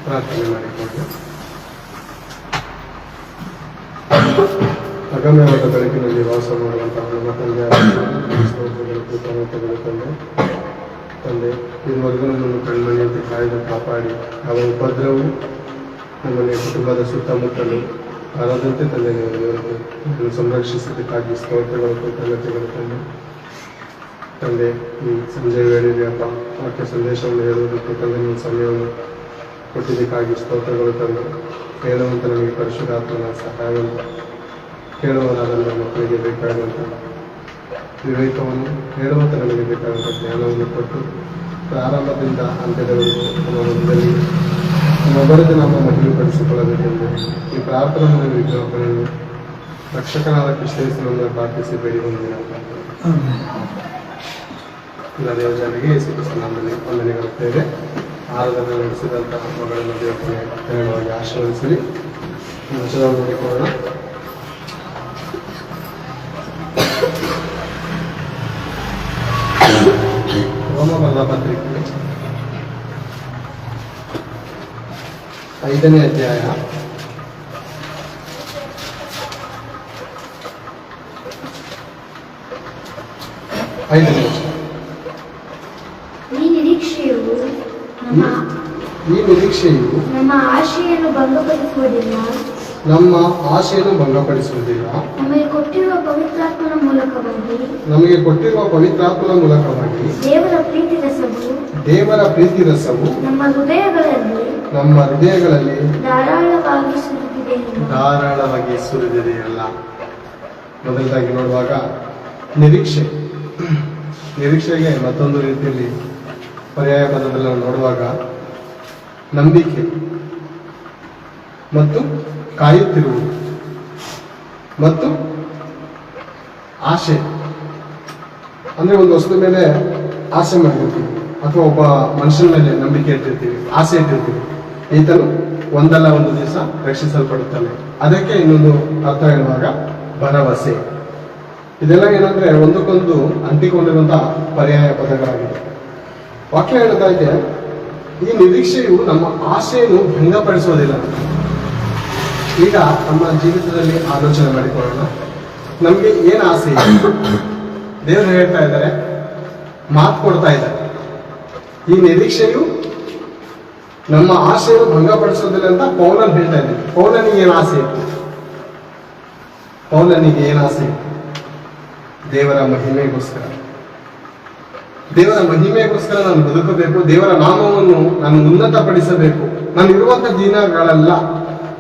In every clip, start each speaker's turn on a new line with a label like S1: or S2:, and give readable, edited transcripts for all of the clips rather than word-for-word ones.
S1: ಪ್ರಾರ್ಥನೆ ಮಾಡಿಕೊಂಡು ಅಗಮ್ಯವಾದ ಬೆಳಕಿನಲ್ಲಿ ವಾಸ ಮಾಡುವಂತಹ ನಮ್ಮ ತಂದೆ ತಂದೆ ಇದುವರೆಗೂ ನಮ್ಮನ್ನು ಕಣ್ಮಣಿಯಂತೆ ಕಾಯ್ದು ಕಾಪಾಡಿ ಅವರ ಉಪದ್ರವವು ನಮ್ಮನೆ ಕುಟುಂಬದ ಸುತ್ತಮುತ್ತಲು ಅಲ್ಲದಂತೆ ತಂದೆ ನೀವು ಸಂರಕ್ಷಿಸೋದಕ್ಕಾಗಿ ಸ್ತೋತ್ರಗಳು ಕೃತಜ್ಞತೆಗಳು ತಂದೆ ಈ ಸಂಜೆ ವೇಳೆಗೆ ಹಬ್ಬ ವಾಕ್ಯ ಸಂದೇಶವನ್ನು ಹೇಳುವುದಕ್ಕೆ ತಂದೆ ನೀವು ಸಮಯವನ್ನು ಕೊಟ್ಟಿದ್ದಕ್ಕಾಗಿ ಸ್ತೋತ್ರಗಳು ತಂದು ಕೇಳುವಂಥ ನಮಗೆ ಪರಿಶುದ್ಧಾತ್ಮನ ಸಹಾಯವನ್ನು ಕೇಳುವರಾದ ನಮ್ಮ ಮಕ್ಕಳಿಗೆ ಬೇಕಾದಂಥ ವಿವೇಕವನ್ನು ಹೇಳುವಂಥ ನಮಗೆ ಬೇಕಾದಂಥ ಜ್ಞಾನವನ್ನು ಕೊಟ್ಟು ಪ್ರಾರಂಭದಿಂದ ಅಂತ್ಯದವರೆಗೂ ನಮ್ಮ ಮಧ್ಯದಲ್ಲಿ ನಮ್ಮೊಬ್ಬರದ್ದು ನಮ್ಮ ಮಹಿಮೆಪಡಿಸಿಕೊಳ್ಳಬೇಕೆಂದು ಈ ಪ್ರಾರ್ಥನೆಯನ್ನು ವಿಜ್ಞಾಪನೆಯನ್ನು ರಕ್ಷಕನಾದ ಕ್ರಿಸ್ತೇಸನನ್ನು ಪ್ರಾರ್ಥಿಸಿ ಬೇಡಿ ಹೊಂದಿನ ಎಲ್ಲ ದೇವಜನಿಗೆ ಯೇಸು ಕ್ರಿಸ್ತನಾಮದಲ್ಲಿ ವಂದನೆಗೊಳ್ಳುತ್ತೇವೆ. ಆರಾಧನೆ ನಡೆಸಿದಂತಹ ಮಗಳನ್ನು ದೇವರನ್ನು ನೇರವಾಗಿ ಆಶೀರ್ವದಿಸಲಿ. ವಚನವನ್ನು ನೋಡಿಕೊಳ್ಳೋಣ. ರೋಮಬಲ್ಲ ಪತ್ರಿಕೆ 5ನೇ ಅಧ್ಯಾಯ 5ನೇ ವಚನ.
S2: ಈ ನಿರೀಕ್ಷೆಯು ನಮ್ಮ ಆಶೆಯನ್ನು ಭಂಗಪಡಿಸುವುದಿಲ್ಲ. ನಮಗೆ ಕೊಟ್ಟಿರುವ ಪವಿತ್ರಾತ್ಮನ ಮೂಲಕವಾಗಿ ದೇವರ ಪ್ರೀತಿ ರಸವು ನಮ್ಮ ಹೃದಯಗಳಲ್ಲಿ ಧಾರಾಳವಾಗಿ ಸುರಿದಿದೆಯಲ್ಲ. ಮೊದಲದಾಗಿ ನೋಡುವಾಗ ನಿರೀಕ್ಷೆಗೆ ಮತ್ತೊಂದು ರೀತಿಯಲ್ಲಿ ಪರ್ಯಾಯ ಪದದಲ್ಲಿ ನಾವು ನೋಡುವಾಗ ನಂಬಿಕೆ ಮತ್ತು ಕಾಯುತ್ತಿರುವುದು ಮತ್ತು ಆಶೆ. ಅಂದ್ರೆ ಒಂದು ವಸ್ತು ಮೇಲೆ ಆಸೆ ಮಾಡಿರ್ತೀವಿ ಅಥವಾ ಒಬ್ಬ ಮನುಷ್ಯನ ಮೇಲೆ ನಂಬಿಕೆ ಇಟ್ಟಿರ್ತೀವಿ, ಆಸೆ ಇಟ್ಟಿರ್ತೀವಿ. ಈತನು ಒಂದಲ್ಲ ಒಂದು ದಿವಸ ರಕ್ಷಿಸಲ್ಪಡುತ್ತಾನೆ. ಅದಕ್ಕೆ ಇನ್ನೊಂದು ಅರ್ಥ ಹೇಳುವಾಗ ಭರವಸೆ. ಇದೆಲ್ಲ ಏನಂದ್ರೆ ಒಂದಕ್ಕೊಂದು ಅಂಟಿಕೊಂಡಿರುವಂತಹ ಪರ್ಯಾಯ ಪದಗಳಾಗಿದೆ. ವಾಕ್ಯ ಹೇಳ್ತಾ ಇದೆ, ಈ ನಿರೀಕ್ಷೆಯು ನಮ್ಮ ಆಶೆಯನ್ನು ಭಂಗಪಡಿಸೋದಿಲ್ಲ. ಈಗ ನಮ್ಮ ಜೀವಿತದಲ್ಲಿ ಆಲೋಚನೆ ಮಾಡಿಕೊಳ್ಳೋಣ. ನಮ್ಗೆ ಏನು ಆಸೆ ಇದೆ? ದೇವರು ಹೇಳ್ತಾ ಇದ್ದಾರೆ, ಮಾತು ಕೊಡ್ತಾ ಇದ್ದಾರೆ, ಈ ನಿರೀಕ್ಷೆಯು ನಮ್ಮ ಆಶೆಯನ್ನು ಭಂಗಪಡಿಸೋದಿಲ್ಲ ಅಂತ ಪೌಲನ್ ಹೇಳ್ತಾ ಇದ್ದಾರೆ. ಪೌಲನಿಗೆ ಏನು ಆಸೆ ಇತ್ತು? ದೇವರ ಮಹಿಮೆಗೋಸ್ಕರ ನಾನು ಬದುಕಬೇಕು, ದೇವರ ನಾಮವನ್ನು ನಾನು ಉನ್ನತಪಡಿಸಬೇಕು. ನಾನು ಇರುವಂತ ದಿನಗಳೆಲ್ಲ,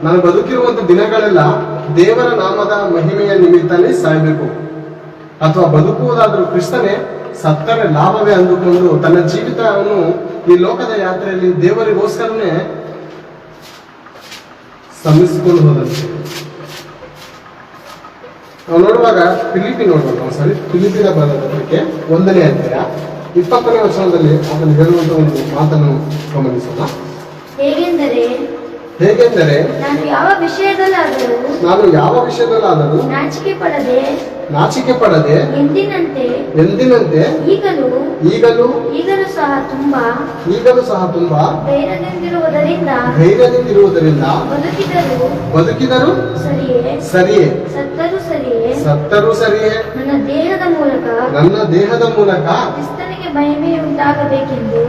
S2: ನಾನು ಬದುಕಿರುವಂತ ದಿನಗಳೆಲ್ಲ ದೇವರ ನಾಮದ ಮಹಿಮೆಯ ನಿಮಿತ್ತನೇ ಸಾಯಬೇಕು. ಅಥವಾ ಬದುಕುವುದಾದ್ರೂ ಕ್ರಿಸ್ತನೇ, ಸತ್ತರೆ ಲಾಭವೇ ಅಂದುಕೊಂಡು ತನ್ನ ಜೀವಿತವನ್ನು ಈ ಲೋಕದ ಯಾತ್ರೆಯಲ್ಲಿ ದೇವರಿಗೋಸ್ಕರನೇ ಶ್ರಮಿಸಿಕೊಂಡು ಹೋದಂತೆ. ನಾವು ನೋಡುವಾಗ ಫಿಲಿಪಿನ ಬರೆದಕ್ಕೆ 1ನೇ ಅಧ್ಯಾಯ 20ನೇ ವಚನದಲ್ಲಿ ಅದನ್ನು ಹೇಳುವಂತ ಒಂದು ಮಾತನ್ನು ಗಮನಿಸೋಣ. ಹೇಗೆಂದರೆ ನಾನು ಯಾವ ವಿಷಯದಲ್ಲಾದರೂ ನಾಚಿಕೆ ಪಡದೆ ಎಂದಿನಂತೆ ಈಗಲೂ ಸಹ ತುಂಬಾ ಧೈರ್ಯದಿಂದಿರುವುದರಿಂದ ಬದುಕಿದರೂ ಸರಿಯೇ, ಸತ್ತರೂ ಸರಿಯೇ, ನನ್ನ ದೇಹದ ಮೂಲಕ ಕ್ರಿಸ್ತನಿಗೆ ಮಹಿಮೆ ಉಂಟಾಗಬೇಕೆಂದು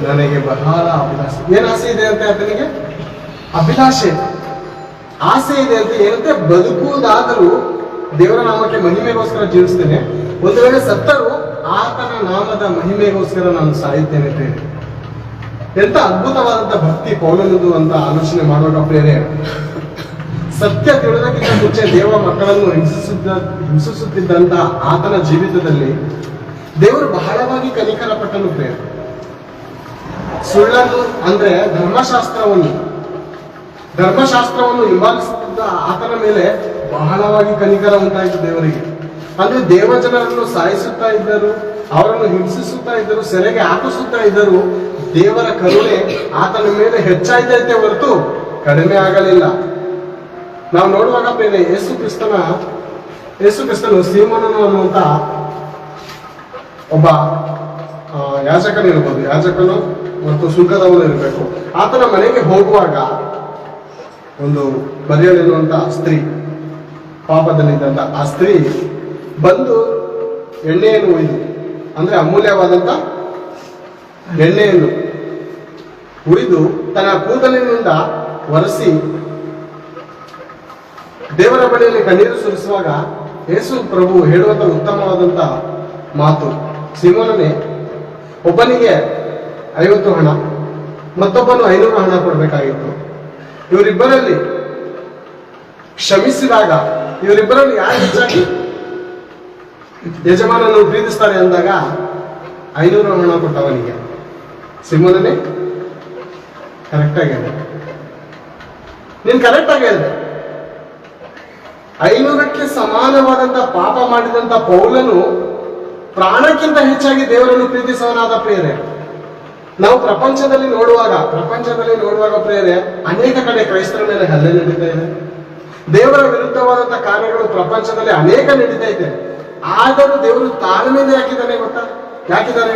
S2: ನನಗೆ ಬಹಳ ಅಭಿಲಾಷೆ. ಏನ್ ಆಸೆ ಇದೆ ಅಂತ ಆತನಿಗೆ? ಅಭಿಲಾಷೆ, ಆಸೆ ಇದೆ ಅಂತ. ಏನಂತೆ? ಬದುಕುವುದಾದರೂ ದೇವರ ನಾಮಕ್ಕೆ ಮಹಿಮೆಗೋಸ್ಕರ ಜೀವಿಸ್ತೇನೆ, ಒಂದು ವೇಳೆ ಸತ್ತರೂ ಆತನ ನಾಮದ ಮಹಿಮೆಗೋಸ್ಕರ ನಾನು ಸಾಯುತ್ತೇನೆ ಅಂತ ಹೇಳಿ. ಎಂತ ಅದ್ಭುತವಾದಂತ ಭಕ್ತಿ ಪೌಲನದು ಅಂತ ಆಲೋಚನೆ ಮಾಡುವಾಗ ಪ್ರೇರೆ, ಸತ್ಯ ತಿಳಿದಕ್ಕಿಂತ ಮುಂಚೆ ದೇವ ಮಕ್ಕಳನ್ನು ಹಿಂಸಿಸುತ್ತಿದ್ದಂತ ಆತನ ಜೀವಿತದಲ್ಲಿ ದೇವರು ಬಹಳವಾಗಿ ಕನಿಕರ ಪಟ್ಟನು ಪ್ರೇರೆ. ಸುಳ್ಳನ್ನು ಅಂದ್ರೆ ಧರ್ಮಶಾಸ್ತ್ರವನ್ನು ಹಿಂಬಾಲಿಸುತ್ತಿದ್ದ ಆತನ ಮೇಲೆ ಬಹಳವಾಗಿ ಕನಿಕರ ಉಂಟಾಯಿತು ದೇವರಿಗೆ. ಅಂದ್ರೆ ದೇವಜನರನ್ನು ಸಾಯಿಸುತ್ತಾ ಇದ್ದರು, ಅವರನ್ನು ಹಿಂಸಿಸುತ್ತಾ ಇದ್ದರು, ಸೆರೆಗೆ ಹಾಕಿಸುತ್ತಾ ಇದ್ದರು. ದೇವರ ಕರುಣೆ ಆತನ ಮೇಲೆ ಹೆಚ್ಚಾಯ್ತೈತೆ ಹೊರತು ಕಡಿಮೆ ಆಗಲಿಲ್ಲ. ನಾವು ನೋಡುವಾಗ ಬೇರೆ ಯೇಸು ಕ್ರಿಸ್ತನು ಸೀಮೋನನು ಅನ್ನುವಂತ ಒಬ್ಬ ಯಾಜಕನಿರ್ಬೋದು, ಯಾಜಕನು ಮತ್ತು ಸುಂಕದವನು ಇರಬೇಕು. ಆತನ ಮನೆಗೆ ಹೋಗುವಾಗ ಒಂದು ಬರೆಯಲಿರುವಂತ ಸ್ತ್ರೀ, ಪಾಪದಲ್ಲಿದ್ದಂತ ಆ ಸ್ತ್ರೀ ಬಂದು ಎಣ್ಣೆಯನ್ನು ಒಯ್ದು, ಅಂದ್ರೆ ಅಮೂಲ್ಯವಾದಂತ ಎಣ್ಣೆಯನ್ನು ಉರಿದು ತನ್ನ ಕೂದಲಿನಿಂದ ಒರೆಸಿ ದೇವರ ಬಳಿಯಲ್ಲಿ ಕಣ್ಣೀರು ಸುರಿಸುವಾಗ ಯೇಸು ಪ್ರಭು ಹೇಳುವಂತ ಉತ್ತಮವಾದಂತ ಮಾತು, ಸಿಮೋನನೇ, ಒಬ್ಬನಿಗೆ 50 ಹಣ, ಮತ್ತೊಬ್ಬನು 500 ಹಣ ಕೊಡಬೇಕಾಗಿತ್ತು. ಇವರಿಬ್ಬರಲ್ಲಿ ಕ್ಷಮಿಸಿದಾಗ ಇವರಿಬ್ಬರಲ್ಲಿ ಯಾರು ಹೆಚ್ಚಾಗಿ ಯಜಮಾನನು ಪ್ರೀತಿಸ್ತಾರೆ ಅಂದಾಗ 500 ಹಣ ಕೊಟ್ಟವನಿಗೆ. ಸಿಮೋನನೇ, ಕರೆಕ್ಟ್ ಆಗಿ ಹೇಳಿದೆ, ನೀನ್ ಕರೆಕ್ಟ್ ಆಗಿ ಹೇಳಿದೆ. 500ಕ್ಕೆ ಸಮಾನವಾದಂತ ಪಾಪ ಮಾಡಿದಂತ ಪೌಲನು ಪ್ರಾಣಕ್ಕಿಂತ ಹೆಚ್ಚಾಗಿ ದೇವರನ್ನು ಪ್ರೀತಿಸುವನಾದ ಪ್ರಿಯರೇ. ನಾವು ಪ್ರಪಂಚದಲ್ಲಿ ನೋಡುವಾಗ ಪ್ರಿಯರೇ, ಅನೇಕ ಕಡೆ ಕ್ರೈಸ್ತರ ಮೇಲೆ ಹಲ್ಲೆ ನಡೀತಾ ಇದೆ. ದೇವರ ವಿರುದ್ಧವಾದಂತ ಕಾರ್ಯಗಳು ಪ್ರಪಂಚದಲ್ಲಿ ಅನೇಕ ನಡೀತಾ ಇದೆ. ಆದರೂ ದೇವರು ತಾಳ್ಮೆಯಿಂದ ಯಾಕಿದ್ದಾನೆ ಗೊತ್ತಾ? ಯಾಕಿದ್ದಾನೆ?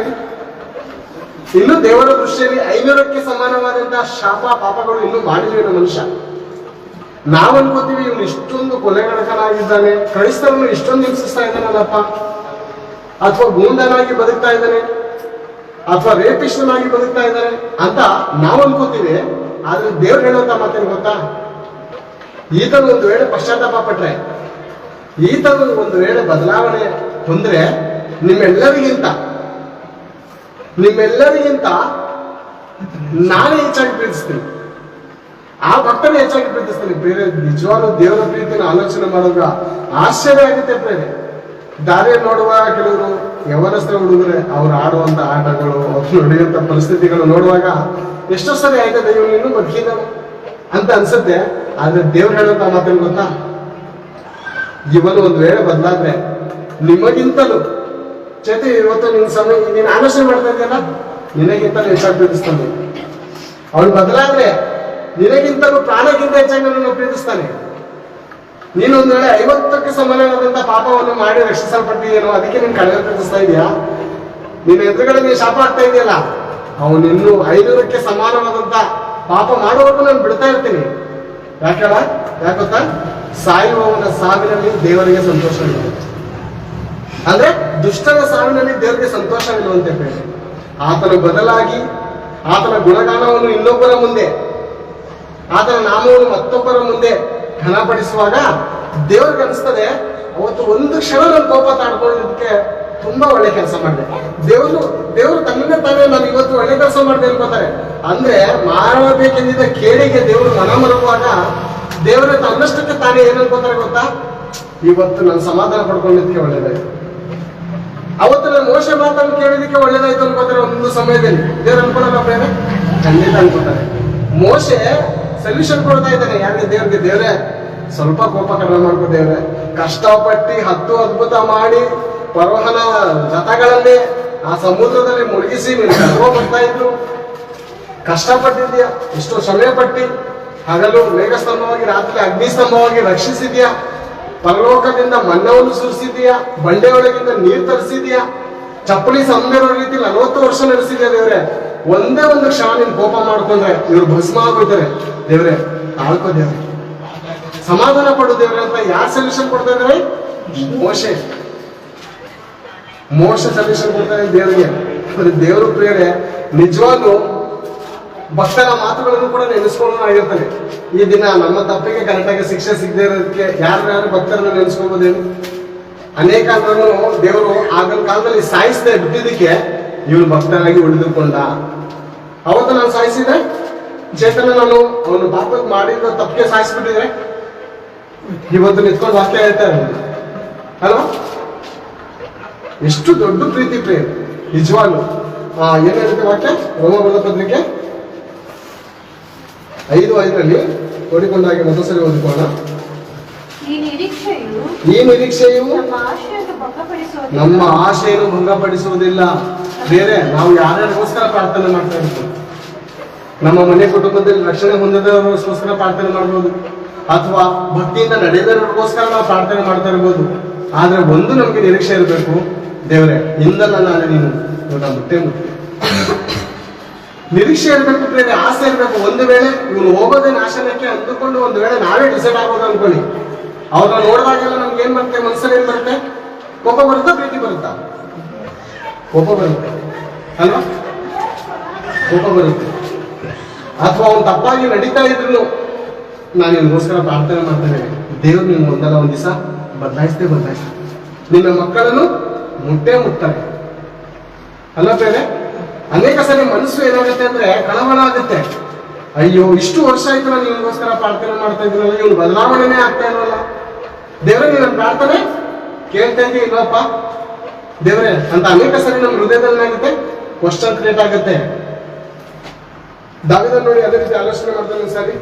S2: ಇನ್ನು ದೇವರ ದೃಷ್ಟಿಯಲ್ಲಿ 500ಕ್ಕೆ ಸಮಾನವಾದಂತಹ ಶಾಪ ಪಾಪಗಳು ಇನ್ನೂ ಮಾಡಿಲ್ವೇನೋ ಮನುಷ್ಯ. ನಾವು ಅನ್ಕೋತೀವಿ ಇವನು ಇಷ್ಟೊಂದು ಕೊಲೆಗಡಕನಾಗಿದ್ದಾನೆ, ಕ್ರೈಸ್ತರನ್ನು ಇಷ್ಟೊಂದು ಹಿಂಸಿಸ್ತಾ ಇದ್ದಾನಲ್ಲಪ್ಪ, ಅಥವಾ ಗೂಂಡನಾಗಿ ಬದುಕ್ತಾ ಇದ್ದಾನೆ, ಅಥವಾ ರೇಪಿಸ್ಟನಾಗಿ ಬದುಕ್ತಾ ಇದ್ದಾನೆ ಅಂತ ನಾವು ಅನ್ಕೋತೀವಿ. ಆದ್ರೆ ದೇವ್ರು ಹೇಳುವಂತ ಮಾತೇನು ಗೊತ್ತಾ? ಈತನು ಒಂದು ವೇಳೆ ಪಶ್ಚಾತ್ತಾಪ ಪಟ್ರೆ, ಈತನು ಒಂದು ವೇಳೆ ಬದಲಾವಣೆ ಹೊಂದ್ರೆ ನಿಮ್ಮೆಲ್ಲರಿಗಿಂತ ನಾನೇ ಹೆಚ್ಚಾಗಿ ಪ್ರೀತಿಸ್ತೀನಿ, ಆ ಭಕ್ತನೇ ಹೆಚ್ಚಾಗಿ ಪ್ರೀತಿಸ್ತೀನಿ. ಬೇರೆ ನಿಜವಾದ ದೇವರ ಪ್ರೀತಿನ ಆಲೋಚನೆ ಮಾಡುವಾಗ ಆಶ್ಚರ್ಯ ಆಗುತ್ತೆ. ಬೇರೆ ದಾರಿಯಲ್ಲಿ ನೋಡುವ ಕೆಲವರು ಯವನಸ್ಥ ಹುಡುಗರೆ ಅವ್ರು ಆಡುವಂತ ಆಟಗಳು, ಅವ್ರು ನಡೆಯುವಂತ ಪರಿಸ್ಥಿತಿಗಳು ನೋಡುವಾಗ ಎಷ್ಟೋ ಸರಿ ಆಯ್ತದೆ ಇವನು ಇನ್ನೂ ಬದುಕಿದ್ದಾನೆ ಅಂತ ಅನ್ಸುತ್ತೆ. ಆದ್ರೆ ದೇವ್ರು ಹೇಳುವಂತ ಮಾತೇನು ಗೊತ್ತಾ? ಇವನು ಒಂದು ವೇಳೆ ಬದಲಾದ್ರೆ ನಿಮಗಿಂತಲೂ ಚೇತಿ ಇವತ್ತು ನೀನು ಆಲೋಚನೆ ಮಾಡ್ತಾ ಇದೆಯಲ್ಲ, ನಿನಗಿಂತಲೂ ಹೆಚ್ಚಾಗಿ ಪ್ರೀತಿಸ್ತಾನೆ. ಅವನು ಬದಲಾದ್ರೆ ನಿನಗಿಂತಲೂ ಪ್ರಾಣಕ್ಕಿಂತ ಹೆಚ್ಚಾಗಿ ನನ್ನನ್ನು ಪ್ರೀತಿಸ್ತಾನೆ. ನೀನೊಂದು ವೇಳೆ 50ಕ್ಕೆ ಸಮಾನವಾದಂತ ಪಾಪವನ್ನು ಮಾಡಿ ರಕ್ಷಿಸಲ್ಪಟ್ಟಿದ್ದೇನೋ, ಅದಕ್ಕೆ ನೀನು ಕಡಿಮೆ ಪ್ರೀತಿಸ್ತಾ ಇದೆಯಾ? ನೀನು ಎದುರುಗಡೆ ನೀನು ಶಾಪ ಆಗ್ತಾ ಇದೆಯಲ್ಲ, ಅವನು ಇನ್ನೂ 500ಕ್ಕೆ ಸಮಾನವಾದಂತ ಪಾಪ ಮಾಡುವವರೆಗೂ ನಾನು ಬಿಡ್ತಾ ಇರ್ತೀನಿ. ಯಾಕೆ ಗೊತ್ತಾ? ಸಾಯುವವನ ಸಾವಿನಲ್ಲಿ ದೇವರಿಗೆ ಸಂತೋಷವಿಲ್ಲ. ಅಂದ್ರೆ ದುಷ್ಟನ ಸಾವಿನಲ್ಲಿ ದೇವರಿಗೆ ಸಂತೋಷವಿಲ್ಲವಂತೆ ಬೇರೆ. ಆತನ ಬದಲಾಗಿ ಆತನ ಗುಣಗಾನವನ್ನು ಇನ್ನೊಬ್ಬರ ಮುಂದೆ, ಆತನ ನಾಮವನ್ನು ಮತ್ತೊಬ್ಬರ ಮುಂದೆ ಘನಪಡಿಸುವಾಗ ದೇವ್ರಿಗೆ ಅನಿಸ್ತದೆ, ಅವತ್ತು ಒಂದು ಕ್ಷಣ ನನ್ನ ಕೋಪ ತಾಡ್ಕೊಳ್ಳೋದಕ್ಕೆ ತುಂಬಾ ಒಳ್ಳೆ ಕೆಲಸ ಮಾಡಿದೆ. ದೇವರು ತನ್ನಿಂದ ತಾನೇ ನಾನು ಇವತ್ತು ಒಳ್ಳೆ ಕೆಲಸ ಮಾಡಿದೆ ಅನ್ಕೋತಾರೆ. ಅಂದ್ರೆ ಮಾಡಬೇಕೆಂದಿದ್ದ ಕೇಳಿಗೆ ದೇವರು ಮನ ಮರುವಾಗ ದೇವರ ತನ್ನಷ್ಟಕ್ಕೆ ತಾನೇ ಏನ್ ಅನ್ಕೋತಾರೆ ಗೊತ್ತಾ? ಇವತ್ತು ನಾನು ಸಮಾಧಾನ ಪಡ್ಕೊಂಡಿದ್ದಕ್ಕೆ ಒಳ್ಳೇದಾಯ್ತು, ಅವತ್ತು ನಾನು ಮೋಶ ಮಾತನ್ನು ಕೇಳಿದಕ್ಕೆ ಒಳ್ಳೇದಾಯ್ತು ಅನ್ಕೋತಾರೆ. ಒಂದು ಸಮಯದಲ್ಲಿ ದೇವ್ರು ಅನ್ಕೊಳ್ಳಲ್ಲ ಬೇರೆ, ಖಂಡಿತ ಅನ್ಕೋತಾರೆ. ಮೋಶೆ ಸೊಲ್ಯೂಷನ್ ಕೊಡ್ತಾ ಇದ್ದಾನೆ ಯಾರಿಗೆ? ದೇವ್ರೆ ಸ್ವಲ್ಪ ಕೋಪ ಕಡಿಮೆ ಮಾಡ್ಕೋ ದೇವ್ರೆ, ಕಷ್ಟಪಟ್ಟು 10 ಅದ್ಭುತ ಮಾಡಿ ಪರ್ವಹನ ರಥಗಳಲ್ಲಿ ಆ ಸಮುದ್ರದಲ್ಲಿ ಮುಳುಗಿಸಿ ನೀನು ಕರ್ಕೊಂಡು ಬರ್ತಾ ಇದ್ರು, ಕಷ್ಟಪಟ್ಟಿದ್ಯಾ, ಎಷ್ಟೋ ಶ್ರಮೆ ಪಟ್ಟಿ, ಹಗಲು ಮೇಘಸ್ತಂಭವಾಗಿ ರಾತ್ರಿ ಅಗ್ನಿಸ್ತಂಭವಾಗಿ ರಕ್ಷಿಸಿದ್ಯಾ, ಪರಲೋಕದಿಂದ ಮನ್ನವನ್ನು ಸುರಿಸಿದ್ಯಾ, ಬಂಡೆಯೊಳಗಿಂದ ನೀರು ತರಿಸಿದ್ಯಾ, ಚಪ್ಪಲಿ ಸಂದೇರೋ ರೀತಿ 40 ವರ್ಷ ನಡೆಸಿದ್ಯಾ ದೇವ್ರೆ. ಒಂದೇ ಒಂದು ಕ್ಷಣ ನೀನು ಕೋಪ ಮಾಡ್ಕೊಂಡ್ರೆ ಇವ್ರು ಭಸ್ಮ ಆಗೋಯ್ತಾರೆ. ದೇವ್ರೆ ತಾಳ್ಕೋ ದೇವ್ರೆ, ಸಮಾಧಾನ ಪಡು ದೇವ್ರೆ ಅಂತ ಯಾರು ಸೊಲ್ಯೂಷನ್ ಕೊಡ್ತಾ ಇದ್ದಾರೆ? ಮೋಶ ಸೊಲ್ಯೂಷನ್ ಕೊಡ್ತಾರೆ ದೇವರಿಗೆ. ದೇವರು ಪ್ರಿಯರೇ, ನಿಜವಾಗ್ಲೂ ಭಕ್ತರ ಮಾತುಗಳನ್ನು ಕೂಡ ನೆನೆಸ್ಕೊಳ್ಳೋನಾಗಿರ್ತಾನೆ. ಈ ದಿನ ನಮ್ಮ ತಪ್ಪಿಗೆ ಕರೆಕ್ಟಾಗಿ ಶಿಕ್ಷೆ ಸಿಗದೆ ಇರೋದಕ್ಕೆ ಯಾರು ಭಕ್ತರನ್ನ ನೆನೆಸ್ಕೊಬೋದೇನು? ಅನೇಕ ದೇವರು ಆಗಿನ ಕಾಲದಲ್ಲಿ ಸಾಯಿಸದೆ ಬಿಟ್ಟಿದ್ದಕ್ಕೆ ಇವನು ಭಕ್ತನಾಗಿ ಉಳಿದುಕೊಂಡ. ಅವತ್ತು ನಾನು ಸಾಯಿಸಿದೆ ಚೇತನ, ನಾನು ಅವನು ಪಾಪಕ್ಕೆ ಮಾಡಿದ ತಪ್ಪಿಗೆ ಸಾಯಿಸ್ಬಿಟ್ಟಿದ್ರೆ ಇವತ್ತು ನಿಂತ್ಕೊಂಡು ವಾಕ್ಯ ಹೇಳ್ತಾ ಇರೋದು ಅಲ್ವಾ? ಎಷ್ಟು ದೊಡ್ಡ ಪ್ರೀತಿ ಪ್ರೇಮ ನಿಜವಾಗ್ಲು. ಏನ್ ಹೇಳುತ್ತೆ ವಾಕ್ಯ? ರೋಮಬಲ ಪತ್ರಿಕೆ 5:5 ಓಡಿಕೊಂಡಾಗಿ ಮೊದಲ ಸರಿ ಓದಿಕೊಳ್ಳೋಣ. ಈ ನಿರೀಕ್ಷೆಯು ನಮ್ಮ ಆಶೆಯನ್ನು ಭಂಗಪಡಿಸುವುದಿಲ್ಲ. ಬೇರೆ ನಾವು ಯಾರ್ಯಾರಿಗೋಸ್ಕರ ಪ್ರಾರ್ಥನೆ ಮಾಡ್ತಾ ಇರ್ತೀವಿ, ನಮ್ಮ ಮನೆ ಕುಟುಂಬದಲ್ಲಿ ರಕ್ಷಣೆ ಹೊಂದದವರಿಗೋಸ್ಕರ ಪ್ರಾರ್ಥನೆ ಮಾಡ್ಬೋದು, ಅಥವಾ ಭಕ್ತಿಯಿಂದ ನಡೆದವರಿಗೋಸ್ಕರ ನಾವು ಪ್ರಾರ್ಥನೆ ಮಾಡ್ತಾ ಇರ್ಬೋದು. ಆದ್ರೆ ಒಂದು ನಮ್ಗೆ ನಿರೀಕ್ಷೆ ಇರಬೇಕು, ದೇವರೇ ಇಂದಲ್ಲ ನಾಳೆ ನೀನು ಇವನ ಮುಟ್ಟೆ ಮುಟ್ಟೆ. ನಿರೀಕ್ಷೆ ಇರಬೇಕು ಪ್ರೇರೆ, ಆಸೆ ಇರಬೇಕು. ಒಂದು ವೇಳೆ ಇವನು ಹೋಗೋದೇ ನಾಶನಕ್ಕೆ ಅಂದುಕೊಂಡು ಒಂದು ವೇಳೆ ನಾವೇ ಡಿಸೈಡ್ ಆಗೋದು ಅನ್ಕೊಳ್ಳಿ, ಅವ್ರನ್ನ ನೋಡಿದಾಗೆಲ್ಲ ನಮ್ಗೆ ಏನ್ ಬರುತ್ತೆ, ಮನಸ್ಸಲ್ಲಿ ಏನ್ ಬರುತ್ತೆ? ಕೋಪ ಬರುತ್ತಾ, ಪ್ರೀತಿ ಬರುತ್ತಾ? ಕೋಪ ಬರುತ್ತೆ ಅಲ್ವಾ? ಕೋಪ ಬರುತ್ತೆ. ಅಥವಾ ಅವ್ನು ತಪ್ಪಾಗಿ ನಡೀತಾ ಇದ್ರು ನಾನು ನಿನ್ಗೋಸ್ಕರ ಪ್ರಾರ್ಥನೆ ಮಾಡ್ತೇನೆ, ದೇವ್ರು ನಿಮ್ಗೆ ಒಂದಲ್ಲ ಒಂದ್ ದಿವಸ ಬದಲಾಯಿಸ್ತೇ. ನಿನ್ನ ಮಕ್ಕಳನ್ನು ಮುಟ್ಟೆ ಮುಟ್ತಾರೆ ಅಲ್ಲ ಬೇರೆ. ಅನೇಕ ಸರಿ ಮನಸ್ಸು ಏನಾಗುತ್ತೆ ಅಂದ್ರೆ ಕಳವಳ ಆಗುತ್ತೆ. ಅಯ್ಯೋ, ಇಷ್ಟು ವರ್ಷ ಆಯ್ತು ನಾನು ನಿನ್ಗೋಸ್ಕರ ಪ್ರಾರ್ಥನೆ ಮಾಡ್ತಾ ಇದ್ರಲ್ಲ, ಇವನು ಬದಲಾವಣೆನೇ ಆಗ್ತಾ ಇಲ್ವಲ್ಲ. ದೇವ್ರೆ, ನೀನು ನನ್ನ ಪ್ರಾರ್ಥನೆ ಕೇಳ್ತಾ ಇದೀಯ ಇಲ್ವಪ್ಪ ದೇವ್ರೆ ಅಂತ ಅನೇಕ ಸರಿ ನಮ್ಮ ಹೃದಯದಲ್ಲಿ ಆಗುತ್ತೆ, ಕ್ವಶನ್ ಕ್ರಿಯೇಟ್ ಆಗುತ್ತೆ. ದಾವಿದನ ನೋಡಿ ಅದೇ ರೀತಿ ಆಲೋಚನೆ ಮಾಡ್ತಾನೆ. ಸರಿ,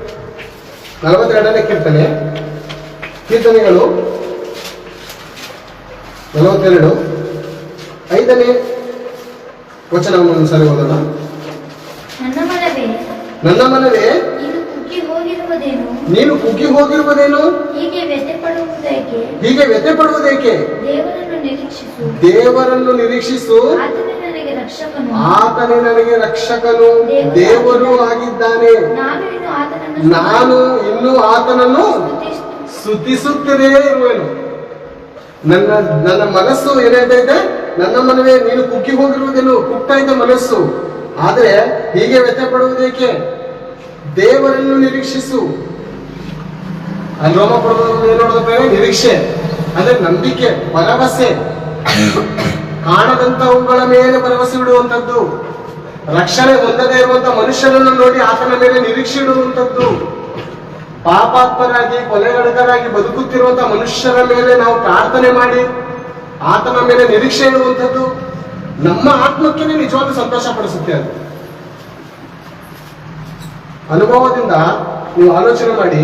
S2: 42ನೇ ಕೀರ್ತನೆಗಳು 42 5ನೇ ವಚನವನ್ನು ಒಂದ್ಸರಿ ಓದೋಣ. ನನ್ನ ಮನವೇ ನೀನು ಕುಗ್ಗಿ ಹೋಗಿರುವುದೇನು, ಹೀಗೆ ವ್ಯಥೆ ಪಡುವುದೇಕೆ? ದೇವರನ್ನು ನಿರೀಕ್ಷಿಸು, ಆತನೇ ನನಗೆ ರಕ್ಷಕನು, ದೇವರು ಆಗಿದ್ದಾನೆ. ನಾನು ಇನ್ನೂ ಆತನನ್ನು ಸ್ತುತಿಸುತ್ತಲೇ ಇರುವೆನು. ನನ್ನ ಮನಸ್ಸು ಏನಾಯ್ತೈತೆ? ನನ್ನ ಮನವೇ ನೀನು ಕುಗ್ಗಿ ಹೋಗಿರುವುದೇನು, ಕುಗ್ತಾ ಇದೆ ಮನಸ್ಸು. ಆದ್ರೆ ಹೀಗೆ ವ್ಯಥೆ ಪಡುವುದೇಕೆ? ದೇವರನ್ನು ನಿರೀಕ್ಷಿಸು. ಅಲ್ಲಿ ರೋಮಪುರದಲ್ಲಿ ಏನ್ ನೋಡಿದ್ರೆ ನಿರೀಕ್ಷೆ ಅಂದ್ರೆ ನಂಬಿಕೆ, ಭರವಸೆ, ಕಾಣದಂತವುಗಳ ಮೇಲೆ ಭರವಸೆ ಇಡುವಂತದ್ದು. ರಕ್ಷಣೆ ಹೊಂದದೇ ಇರುವಂತ ಮನುಷ್ಯನನ್ನು ನೋಡಿ ಆತನ ಮೇಲೆ ನಿರೀಕ್ಷೆ ಇಡುವಂತದ್ದು. ಪಾಪಾತ್ಮರಾಗಿ ಕೊಲೆಗಡಕರಾಗಿ ಬದುಕುತ್ತಿರುವಂತಹ ಮನುಷ್ಯರ ಮೇಲೆ ನಾವು ಪ್ರಾರ್ಥನೆ ಮಾಡಿ ಆತನ ಮೇಲೆ ನಿರೀಕ್ಷೆ ಇಡುವಂಥದ್ದು ನಮ್ಮ ಆತ್ಮಕ್ಕೆ ನಿಜವಾದ ಸಂತೋಷ ಪಡಿಸುತ್ತೆ. ಅದು ಅನುಭವದಿಂದ ನೀವು ಆಲೋಚನೆ ಮಾಡಿ.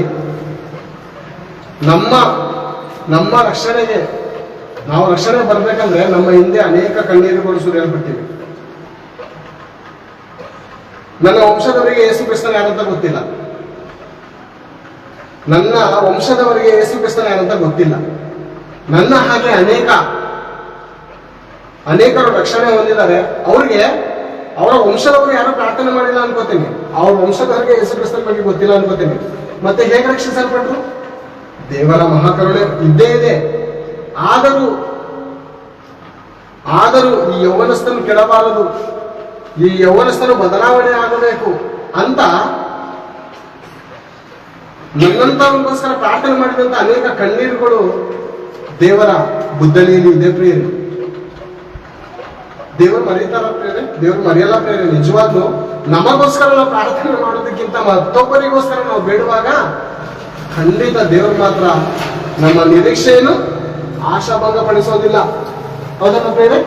S2: ನಮ್ಮ ರಕ್ಷಣೆಗೆ ನಾವು ರಕ್ಷಣೆ ಬರ್ಬೇಕಂದ್ರೆ ನಮ್ಮ ಹಿಂದೆ ಅನೇಕ ಕಣ್ಣೀರುಗಳು ಸುರಿಯಲ್ಪಟ್ಟಿವೆ. ನನ್ನ ವಂಶದವರಿಗೆ ಯೇಸು ಕ್ರಿಸ್ತನ ಯಾರಂತ ಗೊತ್ತಿಲ್ಲ. ನನ್ನ ವಂಶದವರಿಗೆ ಯೇಸು ಕ್ರಿಸ್ತನ ಯಾರಂತ ಗೊತ್ತಿಲ್ಲ. ನನ್ನ ಹಾಗೆ ಅನೇಕರು ರಕ್ಷಣೆ ಹೊಂದಿದ್ದಾರೆ. ಅವ್ರಿಗೆ ಅವರ ವಂಶದವರು ಯಾರು ಪ್ರಾರ್ಥನೆ ಮಾಡಿಲ್ಲ ಅನ್ಕೋತೀನಿ. ಅವ್ರ ವಂಶದವರಿಗೆ ಯೇಸು ಕ್ರಿಸ್ತನ ಬಗ್ಗೆ ಗೊತ್ತಿಲ್ಲ ಅನ್ಕೋತೀನಿ. ಮತ್ತೆ ಹೇಗೆ ರಕ್ಷಿಸಲ್ಪಟ್ರು? ದೇವರ ಮಹಾಕರುಣೆ ಇದ್ದೇ ಇದೆ. ಆದರೂ ಈ ಯೌವನಸ್ಥನು ಕೆಡಬಾರದು, ಈ ಯೌವನಸ್ಥನು ಬದಲಾವಣೆ ಆಗಬೇಕು ಅಂತ ನನ್ನಂತವನಿಗೋಸ್ಕರ ಪ್ರಾರ್ಥನೆ ಮಾಡಿದಂತ ಅನೇಕ ಕಣ್ಣೀರುಗಳು ದೇವರ ಬುದ್ಧನಿಯಲ್ಲಿ ಇದೆ ಪ್ರಿಯರೇ. ದೇವರು ಮರೀತಾರ ಪ್ರಿಯರೇ? ದೇವರು ಮರೆಯಲ್ಲ ಪ್ರಿಯರೇ. ನಿಜವಾಗ್ಲೂ ನಮಗೋಸ್ಕರ ನಾವು ಪ್ರಾರ್ಥನೆ ಮಾಡೋದಕ್ಕಿಂತ ಮತ್ತೊಬ್ಬರಿಗೋಸ್ಕರ ನಾವು ಬೇಡುವಾಗ ಖಂಡಿತ ದೇವರು ಮಾತ್ರ ನಮ್ಮ ನಿರೀಕ್ಷೆಯನ್ನು ಆಶಾಭಂಗ ಪಡಿಸೋದಿಲ್ಲ. ಹೌದಲ್ಲ ಪ್ರಿಯರೇ?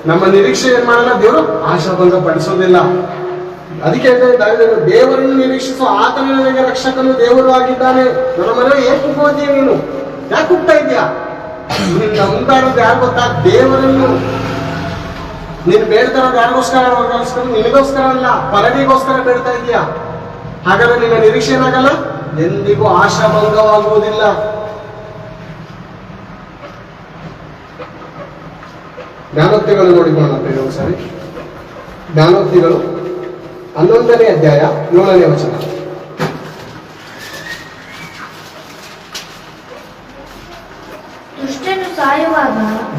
S2: ನಮ್ಮ ನಿರೀಕ್ಷೆ ಏನ್ ಮಾಡಲ್ಲ, ದೇವರು ಆಶಾಭಂಗ ಪಡಿಸೋದಿಲ್ಲ. ಅದಕ್ಕೆ ದೇವರನ್ನು ನಿರೀಕ್ಷಿಸು, ಆತನೇ ನನಗೆ ರಕ್ಷಕನು, ದೇವರು ಆಗಿದ್ದಾನೆ. ನನ್ನ ಮನೆಯಲ್ಲಿ ಏನ್ ಕುಗ್ಗೋದೀಯ ನೀನು? ಯಾಕೆ ಕುಗ್ತಾ ಇದೆಯಾ? ನೀನ್ ನಂಬ್ತಾ ಇರೋದು ಯಾರು ಗೊತ್ತಾ? ದೇವರನ್ನು. ನೀನ್ ಬೇಡ್ತಾ ಇರೋದು ಯಾರಿಗೋಸ್ಕರ? ನಿನಗೋಸ್ಕರ ಅಲ್ಲ, ಪರಡಿಗೋಸ್ಕರ ಬೇಡ್ತಾ ಇದೀಯಾ. ಹಾಗಾದ್ರೆ ನಿನ್ನ ನಿರೀಕ್ಷೆ ಏನಾಗಲ್ಲ, ಎಂದಿಗೂ ಆಶಾಭಂಗವಾಗುವುದಿಲ್ಲ. ಜ್ಞಾನೋಕ್ತಿಗಳು ನೋಡಿಕೊಳ್ಳೋಣ ಪ್ರಿಯ ಒಂದ್ಸರಿ. ಜ್ಞಾನೋಕ್ತಿಗಳು 11ನೇ ಅಧ್ಯಾಯ 7ನೇ ವಚನ.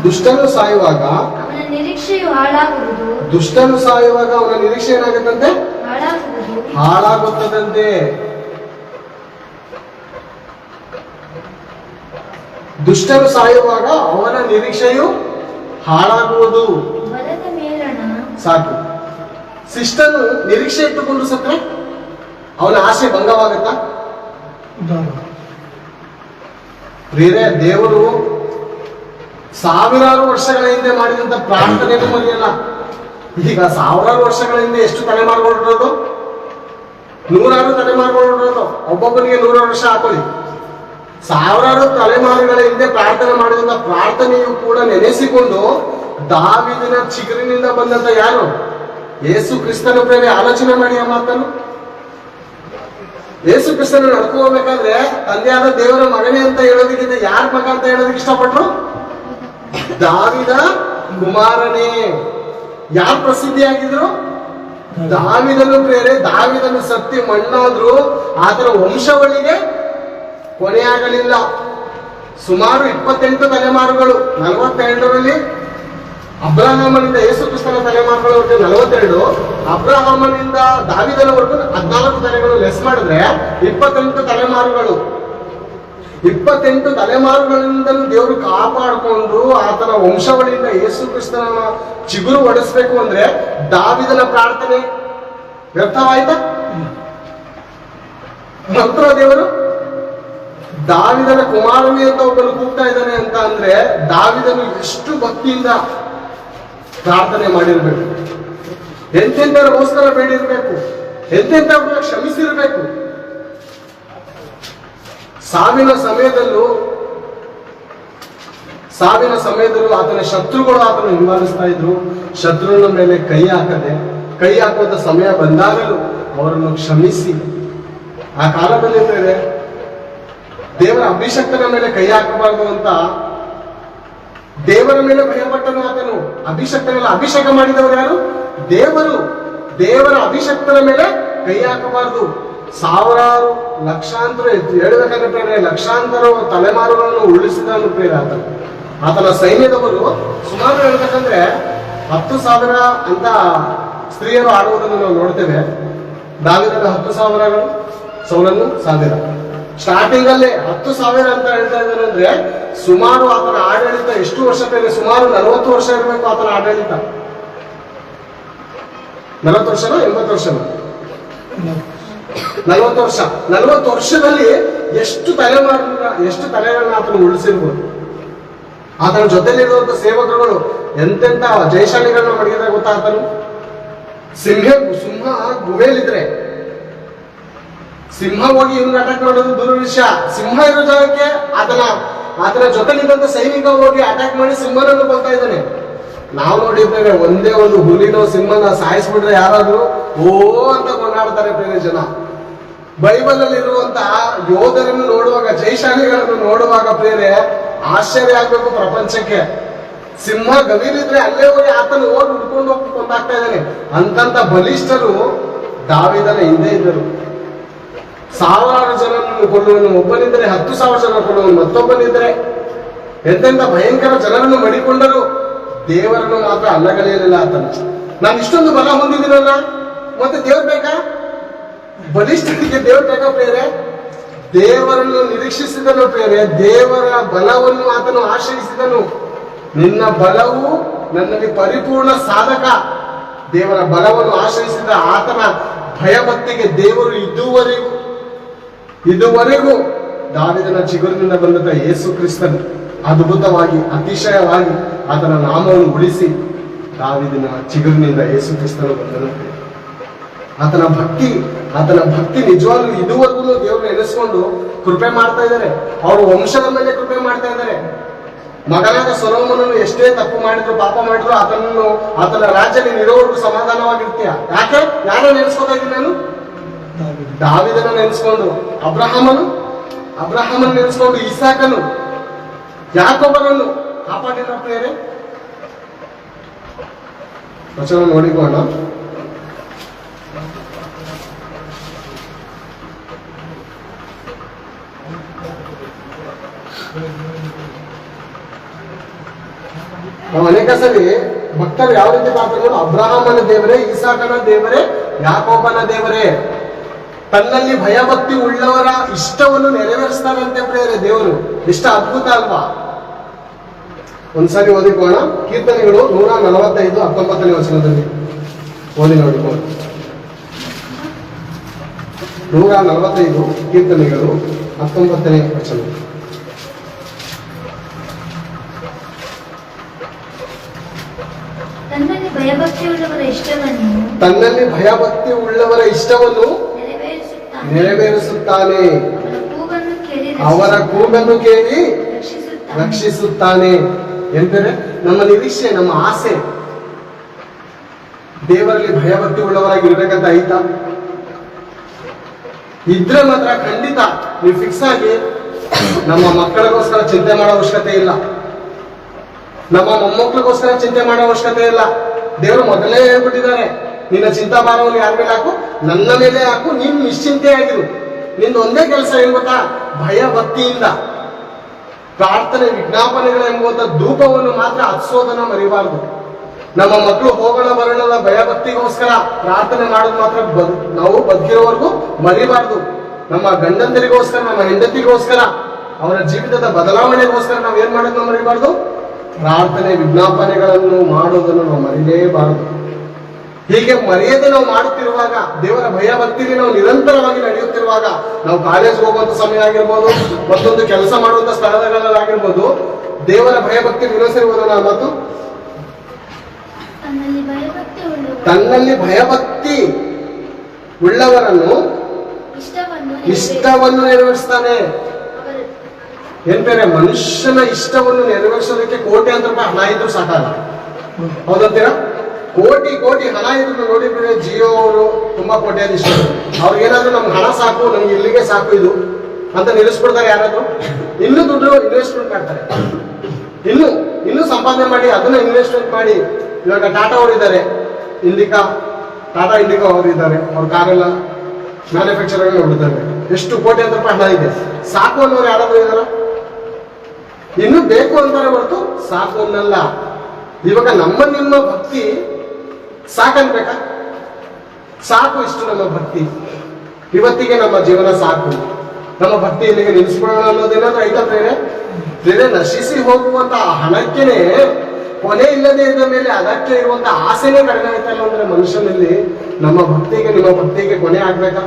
S2: ದುಷ್ಟನು ಸಾಯುವಾಗ
S3: ಅವನ ನಿರೀಕ್ಷೆಯು ಹಾಳಾಗುವುದು.
S2: ದುಷ್ಟನು ಸಾಯುವಾಗ ಅವನ ನಿರೀಕ್ಷೆ ಏನಾಗುತ್ತಂತೆ? ಹಾಳಾಗುತ್ತದಂತೆ. ದುಷ್ಟನು ಸಾಯುವಾಗ ಅವನ ನಿರೀಕ್ಷೆಯು ಹಾಳಾಗುವುದು. ಸಾಕು. ಶಿಷ್ಟನು ನಿರೀಕ್ಷೆ ಇಟ್ಟುಕೊಂಡು ಸತ್ರೆ ಅವನ ಆಸೆ ಭಂಗವಾಗತ್ತಾ? ಪ್ರಿಯರೇ, ದೇವರು ಸಾವಿರಾರು ವರ್ಷಗಳ ಹಿಂದೆ ಮಾಡಿದಂತ ಪ್ರಾರ್ಥನೆಯನ್ನು ಮರೆಯಲ್ಲ. ಈಗ ಸಾವಿರಾರು ವರ್ಷಗಳ ಹಿಂದೆ ಎಷ್ಟು ತಲೆಮಾರುಗಳಿರೋದು? 100 ತಲೆಮಾರುಗಳಿರೋದು. ಒಬ್ಬೊಬ್ಬನಿಗೆ 100 ವರ್ಷ ಹಾಕೊಳ್ಳಿ. ಸಾವಿರಾರು ತಲೆಮಾರುಗಳ ಹಿಂದೆ ಪ್ರಾರ್ಥನೆ ಮಾಡಿದಂತ ಪ್ರಾರ್ಥನೆಯು ಕೂಡ ನೆನೆಸಿಕೊಂಡು ದಾವೀದನ ಚಿಗುರಿನಿಂದ ಬಂದಂತ ಯಾರು? ಯೇಸು ಕ್ರಿಸ್ತನ ಪ್ರೇಮೆ. ಆಲೋಚನೆ ಮಾಡಿ ಆ ಮಾತನ್ನು. ಯೇಸು ಕ್ರಿಸ್ತನ ನಡ್ಕೋಬೇಕಾದ್ರೆ ತಂದೆಯಾದ ದೇವರ ಮಗನೇ ಅಂತ ಹೇಳೋದಕ್ಕಿಂತ ಯಾರ ಮಗ ಅಂತ ಹೇಳೋದಕ್ಕೆ ಇಷ್ಟಪಟ್ರು? ದಾವೀದ ಕುಮಾರನೇ. ಯಾರು ಪ್ರಸಿದ್ಧಿಯಾಗಿದ್ರು? ದಾವಿದನು ಪ್ರೇರೆ. ದಾವಿದನು ಸತ್ತಿ ಮಣ್ಣಾದ್ರು ಆತನ ವಂಶವಳಿಗೆ ಕೊನೆಯಾಗಲಿಲ್ಲ. ಸುಮಾರು 28 ತಲೆಮಾರುಗಳು. 42ರಲ್ಲಿ ಅಬ್ರಹಾಮನಿಂದ ಯೇಸು ಕ್ರಿಸ್ತನ ತಲೆಮಾರುಗಳವರೆಗೆ 42, ಅಬ್ರಹಾಮನಿಂದ ದಾವಿದನವರೆಗೂ 14 ತಲೆಗಳು. ಲೆಸ್ ಮಾಡಿದ್ರೆ 28 ತಲೆಮಾರುಗಳು. 28 ತಲೆಮಾರುಗಳಿಂದಲೂ ದೇವರು ಕಾಪಾಡಿಕೊಂಡು ಆತನ ವಂಶವಳಿಯಿಂದ ಯೇಸು ಕ್ರಿಸ್ತನ ಚಿಗುರು ಒಡಿಸ್ಬೇಕು ಅಂದ್ರೆ ದಾವಿದನ ಪ್ರಾರ್ಥನೆ ವ್ಯರ್ಥವಾಯ್ತಾ? ಮಂತ್ರ ದೇವರು ದಾವಿದನ ಕುಮಾರನೇ ಅಂತ ಒಬ್ಬನು ಕೂಗ್ತಾ ಇದ್ದಾನೆ ಅಂತ ಅಂದ್ರೆ ದಾವಿದನು ಎಷ್ಟು ಭಕ್ತಿಯಿಂದ ಪ್ರಾರ್ಥನೆ ಮಾಡಿರ್ಬೇಕು, ಎಂತೆಂಥವ್ರಿಗೋಸ್ಕರ ಬೇಡಿರ್ಬೇಕು, ಎಂತೆಂಥವ್ರನ್ನ ಕ್ಷಮಿಸಿರ್ಬೇಕು. ಸಾವಿನ ಸಮಯದಲ್ಲೂ ಆತನ ಶತ್ರುಗಳು ಆತನ ಹಿಂಬಾಲಿಸ್ತಾ ಇದ್ರು. ಶತ್ರುವಿನ ಮೇಲೆ ಕೈ ಹಾಕುವಂತ ಸಮಯ ಬಂದಾಗಲೂ ಅವರನ್ನು ಕ್ಷಮಿಸಿ ಆ ಕಾಲ ಬಂದಿರ್ತೇವೆ. ದೇವರ ಅಭಿಷಕ್ತನ ಮೇಲೆ ಕೈ ಹಾಕಬಾರದು ಅಂತ ದೇವರ ಮೇಲೆ ಭಯಪಟ್ಟನು ಆತನು. ಅಭಿಷಕ್ತನೆಲ್ಲ ಅಭಿಷೇಕ ಮಾಡಿದವರು ಯಾರು? ದೇವರು. ದೇವರ ಅಭಿಷಕ್ತನ ಮೇಲೆ ಕೈ ಹಾಕಬಾರದು. ಸಾವಿರಾರು ಲಕ್ಷಾಂತರ ಹೇಳ್ಬೇಕಾದ್ರೆ ಪ್ರೇರೆ ಲಕ್ಷಾಂತರ ತಲೆಮಾರುಗಳನ್ನು ಉಳಿಸಿದನು ಪ್ರೇರೆ ಆತನ ಸೈನ್ಯದವರು. ಸುಮಾರು ಹೇಳ್ಬೇಕಂದ್ರೆ 10,000 ಅಂತ ಸ್ತ್ರೀಯರು ಆಡುವುದನ್ನು ನಾವು ನೋಡ್ತೇವೆ. ದಾವಿದನ 10,000ಗಳು, ಸೌಲನು 1,000. ಸ್ಟಾರ್ಟಿಂಗ್ ಅಲ್ಲೇ 10,000 ಅಂತ ಹೇಳ್ತಾ ಇದ್ದಾರೆ ಅಂದ್ರೆ ಸುಮಾರು ಆತನ ಆಡಳಿತ ಎಷ್ಟು ವರ್ಷ ಬೇರೆ? ಸುಮಾರು 40 ವರ್ಷ ಇರಬೇಕು ಆತನ ಆಡಳಿತ. 40 ವರ್ಷನೋ 80 ವರ್ಷನೋ? 40 ವರ್ಷ. 40 ವರ್ಷದಲ್ಲಿ ಎಷ್ಟು ತಲೆಗಳನ್ನ ಆತನು ಉಳಿಸಿರ್ಬೋದು. ಆತನ ಜೊತೆಲಿರುವಂತ ಸೇವಕರುಗಳು ಎಂತೆಂತ ಜಯಶಾಲಿಗಳನ್ನ ಮಡಗಿದ್ರೆ ಗೊತ್ತಾ? ಆತನು ಸಿಂಹ ಗುಹೆಯಲ್ಲಿದ್ರೆ ಸಿಂಹ ಹೋಗಿ ಇವ್ನ ಅಟ್ಯಾಕ್ ಮಾಡೋದು ದೂರ ವಿಷಯ. ಸಿಂಹ ಇರೋ ಜಾಗಕ್ಕೆ ಆತನ ಜೊತೆಲಿದ್ದಂತ ಸೈನಿಕ ಹೋಗಿ ಅಟ್ಯಾಕ್ ಮಾಡಿ ಸಿಂಹನನ್ನು ಕೊಲ್ತಾ ಇದ್ದಾನೆ. ನಾವು ನೋಡಿದ್ದೇವೆ, ಒಂದೇ ಒಂದು ಹುಲಿನೋ ಸಿಂಹನ ಸಾಯಿಸ್ಬಿಟ್ರೆ ಯಾರಾದ್ರೂ ಓ ಅಂತ ಕೊಂಡಾಡ್ತಾರೆ ಪ್ರೇರೆ ಜನ. ಬೈಬಲ್ ಅಲ್ಲಿ ಇರುವಂತಹ ಯೋಧರನ್ನು ನೋಡುವಾಗ, ಜಯಶಾಲಿಗಳನ್ನು ನೋಡುವಾಗ ಪ್ರೇರೆ ಆಶ್ಚರ್ಯ ಆಗ್ಬೇಕು ಪ್ರಪಂಚಕ್ಕೆ. ಸಿಂಹ ಗವಿಲಿದ್ರೆ ಅಲ್ಲೇ ಹೋಗಿ ಆತನ ಹೋಗಿ ಹುಡ್ಕೊಂಡು ಹೋಗಿ ಕೊಂದಾಗ್ತಾ ಇದ್ದಾನೆ. ಅಂತಂತ ಬಲಿಷ್ಠರು ದಾವಿದನ ಹಿಂದೆ ಇದ್ದರು. ಸಾವಿರಾರು ಜನರನ್ನು ಕೊಲ್ಲುವನು ಒಬ್ಬನಿದ್ರೆ 10,000 ಜನ ಕೊಲ್ಲುವನು ಮತ್ತೊಬ್ಬನಿದ್ರೆ ಎಂತೆಂತ ಭಯಂಕರ ಜನರನ್ನು ಮಡಿಕೊಂಡರು. ದೇವರನ್ನು ಮಾತ್ರ ಅಲ್ಲಗಲಿಯಲಿಲ್ಲ ಆತನ. ನಾನು ಇಷ್ಟೊಂದು ಬಲ ಹೊಂದಿದ್ದೀನಲ್ಲ, ಮತ್ತೆ ದೇವ್ರು ಬೇಕಾ? ಬಲಿಷ್ಠರಿಗೆ ದೇವ್ರು ಬೇಕಾ ಪ್ರೇರೆ? ದೇವರನ್ನು ನಿರೀಕ್ಷಿಸಿದನು ಪ್ರೇರೆ. ದೇವರ ಬಲವನ್ನು ಆತನು ಆಶ್ರಯಿಸಿದನು. ನಿನ್ನ ಬಲವು ನನ್ನಲ್ಲಿ ಪರಿಪೂರ್ಣ ಸಾಧಕ. ದೇವರ ಬಲವನ್ನು ಆಶ್ರಯಿಸಿದ ಆತನ ಭಯಭಕ್ತಿಗೆ ದೇವರು ಇದುವರೆಗೂ ದಾವಿದನ ಚಿಗುರಿನಿಂದ ಬಂದಂತ ಯೇಸು ಕ್ರಿಸ್ತನು ಅದ್ಭುತವಾಗಿ ಅತಿಶಯವಾಗಿ ಆತನ ನಾಮವನ್ನು ಉಳಿಸಿ ದಾವಿದನ ಚಿಗುರಿನಿಂದ ಯೇಸು ಕ್ರಿಸ್ತನು ಬಂದನು. ಆತನ ಭಕ್ತಿ ನಿಜವಾಗ್ಲೂ ಇದುವರೆಗೂ ದೇವರು ನೆನೆಸ್ಕೊಂಡು ಕೃಪೆ ಮಾಡ್ತಾ ಇದ್ದಾರೆ. ಅವ್ರ ವಂಶದ ಮೇಲೆ ಕೃಪೆ ಮಾಡ್ತಾ ಇದ್ದಾರೆ. ಮಗನಾದ ಸೊಲೊಮೋನನು ಎಷ್ಟೇ ತಪ್ಪು ಮಾಡಿದ್ರು, ಪಾಪ ಮಾಡಿದ್ರು, ಆತನ ರಾಜ್ಯದಲ್ಲಿ ಇರೋವರೆಗೂ ಸಮಾಧಾನವಾಗಿರ್ತೀಯ. ಯಾಕೆ? ಯಾರೋ ನೆನೆಸ್ಕೊತಾ ಇದ್ದೀನಿ ನಾನು? ದಾವಿದನ ನೆನೆಸ್ಕೊಂಡು, ಅಬ್ರಹಾಮನ ನೆನೆಸ್ಕೊಂಡು, ಇಸಾಕನು, ಯಾಕೋಬನನ್ನು ಕಾಪಾಡಿದ ಪ್ರೇರೆ. ವಚನ ನೋಡಿಕೋಣ. ನಾವು ಅನೇಕ ಸರಿ ಭಕ್ತರು ಯಾವ ರೀತಿ ಪ್ರಾರ್ಥನೆ ಮಾಡೋದು? ಅಬ್ರಹಾಮನ ದೇವರೇ, ಇಸಾಕನ ದೇವರೇ, ಯಾಕೋಬನ ದೇವರೇ. ತನ್ನಲ್ಲಿ ಭಯಭಕ್ತಿ ಉಳ್ಳವರ ಇಷ್ಟವನ್ನು ನೆರವೇರಿಸ್ತಾರಂತೆ ಪ್ರೇರೆ ದೇವರು. ಇಷ್ಟ ಅದ್ಭುತ ಅಲ್ವಾ? ಒಂದ್ಸರಿ ಓದಿಕೋಣ. ಕೀರ್ತನೆಗಳು 145, 19ನೇ ವಚನದಲ್ಲಿ ಓದಿ ನೋಡಿಕೋಣ. 145 ಕೀರ್ತನೆಗಳು 19ನೇ ವಚನ.
S3: ತನ್ನಲ್ಲಿ ಭಯಭಕ್ತಿ
S2: ಉಳ್ಳವರ ಇಷ್ಟವನ್ನು ನೆರವೇರಿಸುತ್ತಾನೆ. ಅವರ ಕೂಗನ್ನು ಕೇಳಿ ರಕ್ಷಿಸುತ್ತಾನೆ. ಎಂದರೆ ನಮ್ಮ ನಿರೀಕ್ಷೆ, ನಮ್ಮ ಆಸೆ ದೇವರಲ್ಲಿ ಭಯಭಕ್ತಿ ಉಳ್ಳವರಾಗಿ ಇರ್ಬೇಕಂತ ಆಯ್ತಾ? ಇದ್ರೆ ಮಾತ್ರ ಖಂಡಿತ ನೀವು ಫಿಕ್ಸ್ ಆಗಿ ನಮ್ಮ ಮಕ್ಕಳಿಗೋಸ್ಕರ ಚಿಂತೆ ಮಾಡೋ ಅವಶ್ಯಕತೆ ಇಲ್ಲ, ನಮ್ಮ ಮೊಮ್ಮಕ್ಕಳಿಗೋಸ್ಕರ ಚಿಂತೆ ಮಾಡೋ ಅವಶ್ಯಕತೆ ಇಲ್ಲ, ದೇವರು ಮೊದಲೇ ಹೇಳ್ಬಿಟ್ಟಿದ್ದಾರೆ, ನಿನ್ನ ಚಿಂತಾಭಾರವನ್ನು ಯಾರ ಮೇಲೆ ಹಾಕು? ನನ್ನ ಮೇಲೆ ಹಾಕು, ನೀನು ನಿಶ್ಚಿಂತೆಯಾಗಿರು. ನಿಂದು ಒಂದೇ ಕೆಲಸ ಏನ್ ಗೊತ್ತಾ? ಭಯ ಭಕ್ತಿಯಿಂದ ಪ್ರಾರ್ಥನೆ ವಿಜ್ಞಾಪನೆಗಳ ಎಂಬುವಂತ ಧೂಪವನ್ನು ಮಾತ್ರ ಹತ್ಸೋದನ್ನ ಮರಿಬಾರ್ದು. ನಮ್ಮ ಮಕ್ಕಳು ಹೋಗೋಣ ಬರೋಣ ಭಯಭಕ್ತಿಗೋಸ್ಕರ ಪ್ರಾರ್ಥನೆ ಮಾಡೋದು ಮಾತ್ರ ನಾವು ಬದುಕಿರೋವರೆಗೂ ಮರಿಬಾರ್ದು. ನಮ್ಮ ಗಂಡಂದರಿಗೋಸ್ಕರ, ನಮ್ಮ ಹೆಂಡತಿಗೋಸ್ಕರ, ಅವರ ಜೀವಿತದ ಬದಲಾವಣೆಗೋಸ್ಕರ ನಾವು ಏನ್ ಮಾಡೋದನ್ನ ಮರಿಬಾರ್ದು? ಪ್ರಾರ್ಥನೆ ವಿಜ್ಞಾಪನೆಗಳನ್ನು ಮಾಡೋದನ್ನು ನಾವು ಮರಿಲೇಬಾರದು. ಹೀಗೆ ಮರೆಯದೆ ನಾವು ಮಾಡುತ್ತಿರುವಾಗ, ದೇವರ ಭಯಭಕ್ತಿಗೆ ನಾವು ನಿರಂತರವಾಗಿ ನಡೆಯುತ್ತಿರುವಾಗ, ನಾವು ಕಾಲೇಜ್ಗೆ ಹೋಗುವಂತ ಸಮಯ ಆಗಿರ್ಬೋದು, ಮತ್ತೊಂದು ಕೆಲಸ ಮಾಡುವಂತ ಸ್ಥಳಗಳಲ್ಲಾಗಿರ್ಬೋದು, ದೇವರ ಭಯಭಕ್ತಿ ವಿರೋಧಿಸಿರುವುದು ಮತ್ತು ತನ್ನಲ್ಲಿ ಭಯಭಕ್ತಿ ಉಳ್ಳವರನ್ನು ಇಷ್ಟವನ್ನು ನೆರವೇರಿಸ್ತಾನೆ. ಏನ್ ಬೇರೆ? ಮನುಷ್ಯನ ಇಷ್ಟವನ್ನು ನೆರವೇರಿಸೋದಕ್ಕೆ ಕೋಟ್ಯಾಂತರ ರೂಪಾಯಿ ಹಣ ಇದ್ರು ಸಾಕಲ್ಲ, ಹೌದಂತೀರಾ? ಕೋಟಿ ಕೋಟಿ ಹಣ ಇದ್ರು ನೋಡಿದ್ರೆ ಜಿಯೋ ಅವರು ತುಂಬಾ ಕೋಟ್ಯಾಧೀಶ. ಅವ್ರಿಗೇನಾದ್ರೂ ನಮ್ಗೆ ಹಣ ಸಾಕು, ನಮ್ಗೆ ಇಲ್ಲಿಗೆ ಸಾಕು ಇದು ಅಂತ ನಿಲ್ಲಿಸ್ಬಿಡ್ತಾರೆ ಯಾರಾದ್ರೂ? ಇನ್ನೂ ದುಡ್ಡು ಇನ್ವೆಸ್ಟ್ಮೆಂಟ್ ಮಾಡ್ತಾರೆ, ಇನ್ನೂ ಸಂಪಾದನೆ ಮಾಡಿ ಅದನ್ನ ಇನ್ವೆಸ್ಟ್ಮೆಂಟ್ ಮಾಡಿ. ಇವಾಗ ಟಾಟಾ ಅವರಿದ್ದಾರೆ, ಟಾಟಾ ಇಂಡಿಕಾ ಅವರಿದ್ದಾರೆ, ಅವ್ರ ಕಾರೆಲ್ಲ ಮ್ಯಾನುಫ್ಯಾಕ್ಚರ್ ನೋಡಿದ್ದಾರೆ. ಎಷ್ಟು ಕೋಟ್ಯಾಂತರ ರೂಪಾಯಿ ಹಣ ಇದೆ. ಸಾಕು ಅನ್ನೋರು ಯಾರಾದ್ರೂ ಇದಾರ? ಇನ್ನು ಬೇಕು ಅಂತಾರೆ ಹೊರತು ಸಾಕು ಅನ್ನಲ್ಲ. ಇವಾಗ ನಿಮ್ಮ ಭಕ್ತಿ ಸಾಕನ್ಬೇಕಾ? ಸಾಕು, ಇಷ್ಟು ನಮ್ಮ ಭಕ್ತಿ, ಇವತ್ತಿಗೆ ನಮ್ಮ ಜೀವನ ಸಾಕು, ನಮ್ಮ ಭಕ್ತಿ ಇಲ್ಲಿಗೆ ನಿಲ್ಲಿಸ್ಕೊಳ್ಳೋಣ ಅನ್ನೋದೇನಾದ್ರೂ ಐತಾ? ಬೇರೆ ನಶಿಸಿ ಹೋಗುವಂತ ಹಣಕ್ಕೆನೆ ಕೊನೆ ಇಲ್ಲದೆ ಇದ್ದ ಮೇಲೆ ಅದಕ್ಕೆ ಇರುವಂತ ಆಸೆನೇ ಕಡಿಮೆ ಆಯ್ತಲ್ಲ ಅಂದ್ರೆ ಮನುಷ್ಯನಲ್ಲಿ ನಮ್ಮ ಭಕ್ತಿಗೆ, ನಿಮ್ಮ ಭಕ್ತಿಗೆ ಕೊನೆ ಆಗ್ಬೇಕಾ?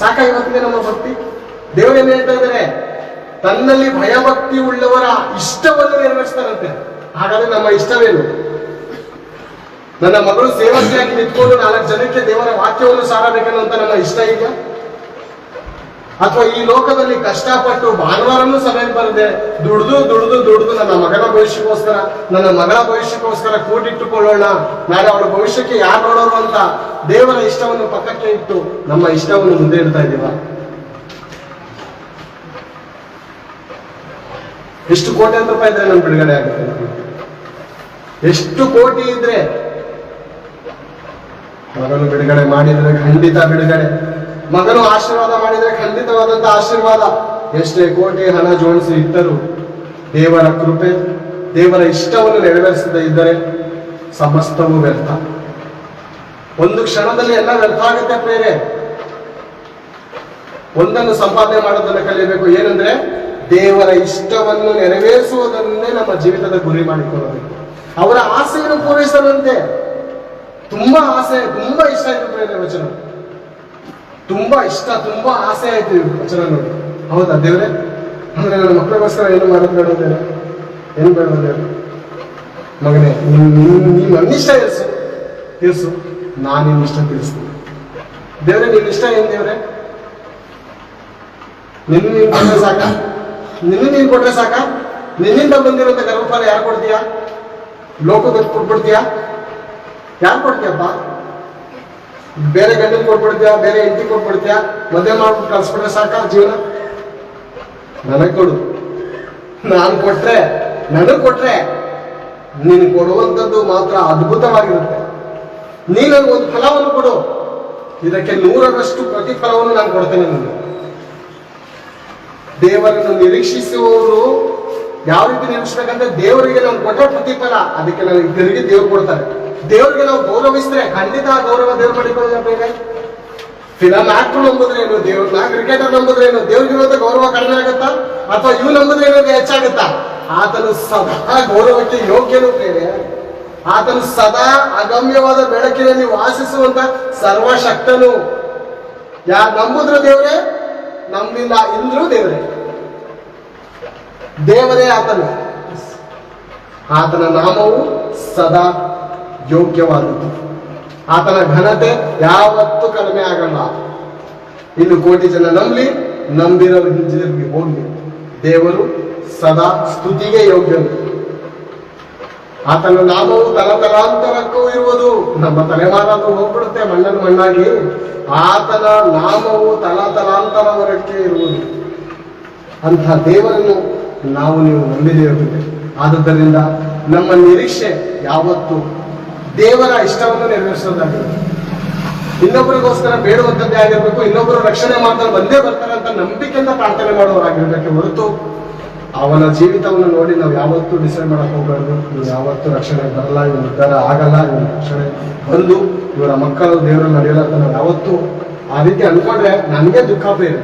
S2: ಸಾಕ ಇವತ್ತಿಗೆ ನಮ್ಮ ಭಕ್ತಿ? ದೇವರೇನು ಹೇಳ್ತಾ ಇದ್ದಾರೆ? ತನ್ನಲ್ಲಿ ಭಯಭಕ್ತಿ ಉಳ್ಳವರ ಇಷ್ಟವನ್ನು ನೆರವೇರಿಸ್ತಾರಂತೆ. ಹಾಗಾದ್ರೆ ನಮ್ಮ ಇಷ್ಟವೇನು? ನನ್ನ ಮಗಳು ಸೇವಕಿಯಾಗಿ ನಿಂತ್ಕೊಂಡು 4 ಜನಕ್ಕೆ ದೇವರ ವಾಕ್ಯವನ್ನು ಸಾರಬೇಕನ್ನುವಂತ ನಮ್ಮ ಇಷ್ಟ ಇದೆಯಾ? ಅಥವಾ ಈ ಲೋಕದಲ್ಲಿ ಕಷ್ಟಪಟ್ಟು ಭಾನುವಾರನೂ ಸಭೆಗೆ ಬರದೆ ದುಡ್ದು ನನ್ನ ಮಗನ ಭವಿಷ್ಯಕ್ಕೋಸ್ಕರ, ನನ್ನ ಮಗಳ ಭವಿಷ್ಯಕ್ಕೋಸ್ಕರ ಕೂಡಿಟ್ಟುಕೊಳ್ಳೋಣ, ನಾಳೆ ಅವಳ ಭವಿಷ್ಯಕ್ಕೆ ಯಾರು ನೋಡೋರು ಅಂತ ದೇವರ ಇಷ್ಟವನ್ನು ಪಕ್ಕಕ್ಕೆ ಇಟ್ಟು ನಮ್ಮ ಇಷ್ಟವನ್ನು ಮುಂದೆ ಇಡ್ತಾ ಇದ್ದೀವ? ಎಷ್ಟು ಕೋಟ್ಯಾಂತರ ರೂಪಾಯಿ ಇದ್ರೆ ನಮ್ಮ ಬಿಡುಗಡೆ ಆಗುತ್ತೆ? ಎಷ್ಟು ಕೋಟಿ ಇದ್ರೆ ಮಗನು ಬಿಡುಗಡೆ ಮಾಡಿದ್ರೆ ಖಂಡಿತ ಬಿಡುಗಡೆ, ಮಗನು ಆಶೀರ್ವಾದ ಮಾಡಿದ್ರೆ ಖಂಡಿತವಾದಂತ ಆಶೀರ್ವಾದ. ಎಷ್ಟೇ ಕೋಟಿ ಹಣ ಜೋಡಿಸಿ ಇಟ್ಟರು ದೇವರ ಕೃಪೆ, ದೇವರ ಇಷ್ಟವನ್ನು ನೆರವೇರಿಸದೇ ಇದ್ದರೆ ಸಮಸ್ತವೂ ವ್ಯರ್ಥ. ಒಂದು ಕ್ಷಣದಲ್ಲಿ ಎಲ್ಲ ವ್ಯರ್ಥ ಆಗುತ್ತೆ ಪ್ರೇರೆ. ಒಂದನ್ನು ಸಂಪಾದನೆ ಮಾಡೋದನ್ನ ಕಲಿಯಬೇಕು, ಏನಂದ್ರೆ ದೇವರ ಇಷ್ಟವನ್ನು ನೆರವೇರಿಸುವುದನ್ನೇ ನಮ್ಮ ಜೀವಿತದ ಗುರಿ ಮಾಡಿಕೊಳ್ಳಬೇಕು. ಅವರ ಆಸೆಯನ್ನು ಪೂರೈಸದಂತೆ. ತುಂಬಾ ಆಸೆ, ತುಂಬಾ ಇಷ್ಟ ಆಯ್ತು ಪ್ರೇರೆ ವಚನ, ತುಂಬಾ ಇಷ್ಟ, ತುಂಬಾ ಆಸೆ ಆಯ್ತು ವಚನ ನೋಡಿ. ಹೌದಾ ದೇವ್ರೆ? ಅಂದ್ರೆ ನನ್ನ ಮಕ್ಕಳಿಗೋಸ್ಕರ ಏನು ಮಾಡೋದು ಬೇಡ ದೇವ್ರೆ? ಏನು ಬೇಡ ದೇವ್ರೆ? ಮಗನೇ, ನೀನು ನನ್ನಿಷ್ಟ ಇರಿಸು, ನಾನು ನಿನ್ನ ಇಷ್ಟ ತಿಳಿಸ್ತೀನಿ. ದೇವ್ರೆ, ನಿನ್ನ ಇಷ್ಟ ಏನ್ ದೇವ್ರೆ? ನೀನು ಕೊಟ್ರೆ ಸಾಕ? ನೀನು ಕೊಟ್ರೆ ಸಾಕ? ನಿನ್ನಿಂದ ಬಂದಿರುವಂತ ಗರ್ಭಫಲ ಯಾರು ಕೊಡ್ತೀಯಾ? ಲೋಕಕ್ಕೆ ಕೊಟ್ಬಿಡ್ತೀಯಾ? ಯಾರು ಕೊಡ್ತೀಯಪ್ಪ? ಬೇರೆ ಗಂಡನ್ ಕೊಟ್ಬಿಡ್ತೀಯಾ? ಬೇರೆ ಹೆಂಡತಿ ಕೊಟ್ಬಿಡ್ತೀಯಾ? ಮದುವೆ ಮಾಡ್ಬಿಟ್ಟು ಕಳ್ಸ್ಬಿಟ್ರೆ ಸಾಕ ಜೀವನ? ನನಗ್ ಕೊಡು. ನನಗ್ ಕೊಟ್ರೆ ನೀನು ಕೊಡುವಂಥದ್ದು ಮಾತ್ರ ಅದ್ಭುತವಾಗಿರುತ್ತೆ. ನೀನು ಒಂದು ಫಲವನ್ನು ಕೊಡು, ಇದಕ್ಕೆ 100ರಷ್ಟು ಪ್ರತಿಫಲವನ್ನು ನಾನು ಕೊಡ್ತೇನೆ. ನಾನು ದೇವರನ್ನು ನಿರೀಕ್ಷಿಸುವವರು ಯಾವ ರೀತಿ ನಿರೀಕ್ಷಿಸ್ಬೇಕಂದ್ರೆ, ದೇವರಿಗೆ ನಾವು ಕೊಟ್ಟ ಪ್ರತಿಫಲ ಅದಕ್ಕೆ ನನಗೆ ತಿರುಗಿ ದೇವ್ರು ಕೊಡ್ತಾರೆ. ದೇವ್ರಿಗೆ ನಾವು ಗೌರವಿಸಿದ್ರೆ ಖಂಡಿತ ಆ ಗೌರವ ದೇವ್ರು ಮಾಡಿಕೊಳ್ಳಬೇಕ. ಫಿಲಮ್ ಆಕ್ಟರ್ ನಂಬುದ್ರೇನು, ದೇವ್ರನ್ನ ಕ್ರಿಕೆಟರ್ ನಂಬುದ್ರೇನು, ದೇವ್ರಿಗಿರುವಂತ ಗೌರವ ಕಡಿಮೆ ಆಗುತ್ತಾ? ಅಥವಾ ಇವು ನಂಬುದ್ರೇನು ಹೆಚ್ಚಾಗುತ್ತಾ? ಆತನು ಸದಾ ಗೌರವಕ್ಕೆ ಯೋಗ್ಯನು ಬೇರೆ. ಆತನು ಸದಾ ಅಗಮ್ಯವಾದ ಬೆಳಕಿನಲ್ಲಿ ವಾಸಿಸುವಂತ ಸರ್ವಶಕ್ತನು. ಯಾರು ನಂಬುದ್ರು ದೇವರೇ, ನಂಬಿಲ್ಲ ಇಂದ್ರೂ ದೇವರೇ. ದೇವರೇ ಆತನು. ಆತನ ನಾಮವು ಸದಾ ಯೋಗ್ಯವಾದದ್ದು. ಆತನ ಘನತೆ ಯಾವತ್ತೂ ಕಡಿಮೆ ಆಗಲ್ಲ. ಇನ್ನು ಕೋಟಿ ಜನ ನಂಬಿರೋರು ಹಿಂದಿರುಗಿ ಹೋಗ್ಲಿ, ದೇವರು ಸದಾ ಸ್ತುತಿಗೆ ಯೋಗ್ಯನು. ಆತನ ನಾಮವು ತಲತಲಾಂತರಕ್ಕೂ ಇರುವುದು. ನಮ್ಮ ತಲೆಮಾರಾದ್ರೂ ಹೋಗ್ಬಿಡುತ್ತೆ ಮಣ್ಣಾಗಿ. ಆತನ ನಾಮವು ತಲತಲಾಂತರವರೆಗೆ ಇರುವುದು. ಅಂಥ ದೇವರನ್ನು ನಾವು ನೀವು ನಂಬಿದ್ದೇವೆ. ಆದುದರಿಂದ ನಮ್ಮ ನಿರೀಕ್ಷೆ ಯಾವತ್ತು ದೇವರ ಇಷ್ಟವನ್ನು ನೆರವೇರಿಸೋದಾಗಿರುತ್ತೆ. ಇನ್ನೊಬ್ಬರಿಗೋಸ್ಕರ ಬೇಡುವಂಥದ್ದೇ ಆಗಿರ್ಬೇಕು, ಇನ್ನೊಬ್ಬರು ರಕ್ಷಣೆ ಮಾಡ್ತಾರೆ ಬಂದೇ ಬರ್ತಾರೆ ಅಂತ ನಂಬಿಕೆಯಿಂದ ಪ್ರಾರ್ಥನೆ ಮಾಡುವವರಾಗಿರ್ಬೇಕು ಹೊರತು ಅವನ ಜೀವಿತವನ್ನು ನೋಡಿ ನಾವು ಯಾವತ್ತೂ ಡಿಸೈಡ್ ಮಾಡಕ್ ಹೋಗ್ಬಾರ್ದು. ಇವ್ರು ಯಾವತ್ತೂ ರಕ್ಷಣೆ ಬರಲ್ಲ, ಇವ್ರು ಉದ್ಧಾರ ಆಗಲ್ಲ, ಇವ್ರ ರಕ್ಷಣೆ ಬಂದು ಇವರ ಮಕ್ಕಳು ದೇವರಲ್ಲಿ ನಡೆಯಲ್ಲ ಅಂತ ನಾವು ಯಾವತ್ತೂ ಆ ರೀತಿ ಅನ್ಕೊಂಡ್ರೆ ನನಗೆ ದುಃಖ ಬೇರೆ.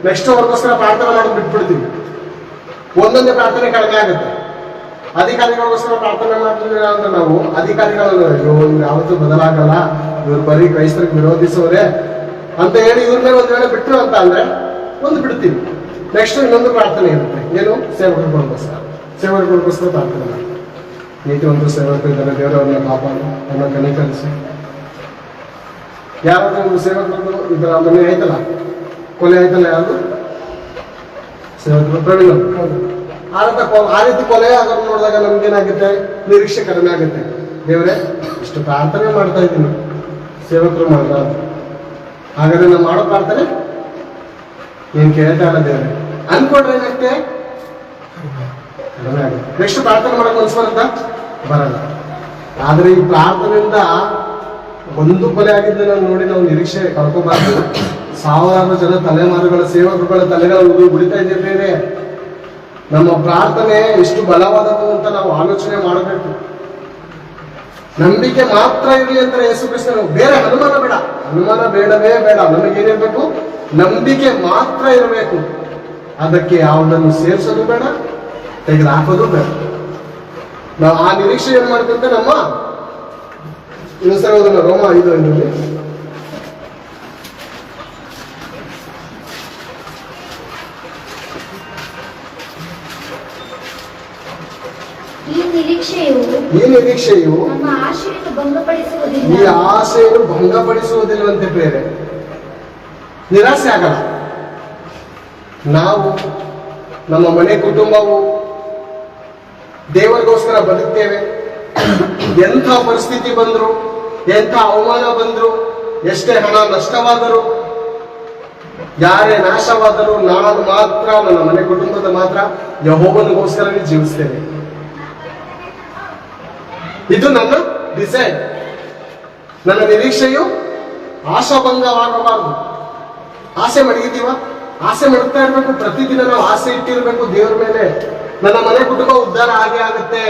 S2: ನೆಕ್ಸ್ಟ್ ಅವ್ರಿಗೋಸ್ಕರ ಪ್ರಾರ್ಥನೆ ಮಾಡೋದು ಬಿಟ್ಬಿಡ್ತೀವಿ. ಒಂದೊಂದೇ ಪ್ರಾರ್ಥನೆ ಕಡಿಮೆ ಆಗುತ್ತೆ. ಅಧಿಕಾರಿಗಳಿಗೋಸ್ಕರ ಪ್ರಾರ್ಥನೆ ಮಾಡ್ತಿದ್ದೀರಾ ಅಂದ್ರೆ ನಾವು ಅಧಿಕಾರಿಗಳು ಇವ್ರು ಯಾವತ್ತೂ ಬದಲಾಗಲ್ಲ, ಇವ್ರು ಬರೀ ಕ್ರೈಸ್ತರಿಗೆ ವಿರೋಧಿಸೋರೆ ಅಂತ ಹೇಳಿ ಇವ್ರ ಮೇಲೆ ಒಂದ್ ವೇಳೆ ಬಿಟ್ಟರು ಅಂತ ಅಂದ್ರೆ ಒಂದು ಬಿಡ್ತೀವಿ. ನೆಕ್ಸ್ಟ್ ಇನ್ನೊಂದು ಪ್ರಾರ್ಥನೆ ಇರುತ್ತೆ, ಏನು? ಸೇವಕರಿಗೋಸ್ಕರ ಪ್ರಾರ್ಥನೆ ಮಾಡಿ. ನೀತಿವಂತರು ಸೇವಕರು ಇದ್ದಾರೆ, ದೇವರವ್ರನ್ನ ಕಾಪಾಡಿ ಅವನ್ನ ಕನಿಕರಿಸಿ. ಯಾರಾದ್ರೂ ಒಂದು ಸೇವಕರು ಇದರ ಮನೆ ಆಯ್ತಲ್ಲ, ಕೊಲೆ ಆಯ್ತಲ್ಲ, ಯಾರು ಸೇವಕರು ಪ್ರವೀಣ್ ಆ ರೀತಿ ಕೊಲೆ ಆಗೋದು ನೋಡಿದಾಗ ನಮ್ಗೇನಾಗುತ್ತೆ? ನಿರೀಕ್ಷೆ ಕಡಿಮೆ ಆಗುತ್ತೆ. ದೇವರೇ ಇಷ್ಟು ಪ್ರಾರ್ಥನೆ ಮಾಡ್ತಾ ಇದ್ದೀನಿ, ಸೇವಕರು ಮಾಡ್ದ, ಹಾಗಾದ್ರೆ ನಾವು ಮಾಡೋ ಪ್ರಾರ್ಥನೆ ಏನ್ ಕೇಳ್ತಾ ಇಲ್ಲ ದೇವ್ರೆ ಅನ್ಕೊಂಡ್ರೆ ಏನಾಗುತ್ತೆ? ಕಡಿಮೆ ಆಗುತ್ತೆ. ನೆಕ್ಸ್ಟ್ ಪ್ರಾರ್ಥನೆ ಮಾಡಕ್ ಮನ್ಸು ಬರುತ್ತಾ? ಬರಲ್ಲ. ಆದ್ರೆ ಈ ಪ್ರಾರ್ಥನೆಯಿಂದ ಒಂದು ಕೊಲೆ ಆಗಿದ್ದ ನಾವು ನೋಡಿ ನಾವು ನಿರೀಕ್ಷೆ ಕಳ್ಕೋಬಾರ್ದು. ಸಾವಿರಾರು ಜನ ತಲೆಮಾರುಗಳ ಸೇವಕರುಗಳ ತಲೆಗಳು ಉಳಿತಾ ಇದ್ದೇವೆ. ನಮ್ಮ ಪ್ರಾರ್ಥನೆ ಎಷ್ಟು ಬಲವಾದದ್ದು ಅಂತ ನಾವು ಆಲೋಚನೆ ಮಾಡಬೇಕು. ನಂಬಿಕೆ ಮಾತ್ರ ಇರಲಿ ಅಂತ ಯೇಸು ಕ್ರಿಸ್ತನು, ಬೇರೆ ಅನುಮಾನ ಬೇಡ, ಅನುಮಾನ ಬೇಡವೇ ಬೇಡ. ನಮಗೇನಿರ್ಬೇಕು? ನಂಬಿಕೆ ಮಾತ್ರ ಇರಬೇಕು. ಅದಕ್ಕೆ ಯಾವುದನ್ನು ಸೇರಿಸೋದು ಬೇಡ, ತೆಗೆದು ಹಾಕೋದು ಬೇಡ. ನಾವು ಆ ನಿರೀಕ್ಷೆ ಏನ್ ಮಾಡ್ತಂತೆ ನಮ್ಮ ಇನ್ನೊಂದ್ಸಲ ರೋಮ 5:5
S3: ಈ ನಿರೀಕ್ಷೆಯು
S2: ನಮ್ಮ
S3: ಆಶೆಯನ್ನು ಭಂಗಪಡಿಸುವುದಿಲ್ಲ.
S2: ಈ ಆಸೆಯನ್ನು ಭಂಗಪಡಿಸುವುದಿಲ್ಲವಂತೆ. ಬೇರೆ ನಿರಾಸೆ ಆಗಲ್ಲ. ನಾವು ನಮ್ಮ ಮನೆ ಕುಟುಂಬವು ದೇವರಿಗೋಸ್ಕರ ಬದುಕ್ತೇವೆ. ಎಂಥ ಪರಿಸ್ಥಿತಿ ಬಂದ್ರು, ಎಂಥ ಅವಮಾನ ಬಂದ್ರು, ಎಷ್ಟೇ ಹಣ ನಷ್ಟವಾದರೂ, ಯಾರೇ ನಾಶವಾದರೂ, ನಾನು ಮಾತ್ರ ನನ್ನ ಮನೆ ಕುಟುಂಬದ ಮಾತ್ರ ಯೆಹೋವನಿಗೋಸ್ಕರವೇ ಜೀವಿಸ್ತೇನೆ. ಇದು ನನ್ನ ಡಿಸೈಡ್. ನನ್ನ ನಿರೀಕ್ಷೆಯು ಆಶಾಭಂಗವಾಗಬಾರದು. ಆಸೆ ಮಡಗಿದ್ದೀವ? ಆಸೆ ಮಡಗ್ತಾ ಇರ್ಬೇಕು. ಪ್ರತಿದಿನ ನಾವು ಆಸೆ ಇಟ್ಟಿರ್ಬೇಕು ದೇವರ ಮೇಲೆ. ನನ್ನ ಮನೆ ಕುಟುಂಬ ಉದ್ಧಾರ ಆಗೇ ಆಗುತ್ತೆ,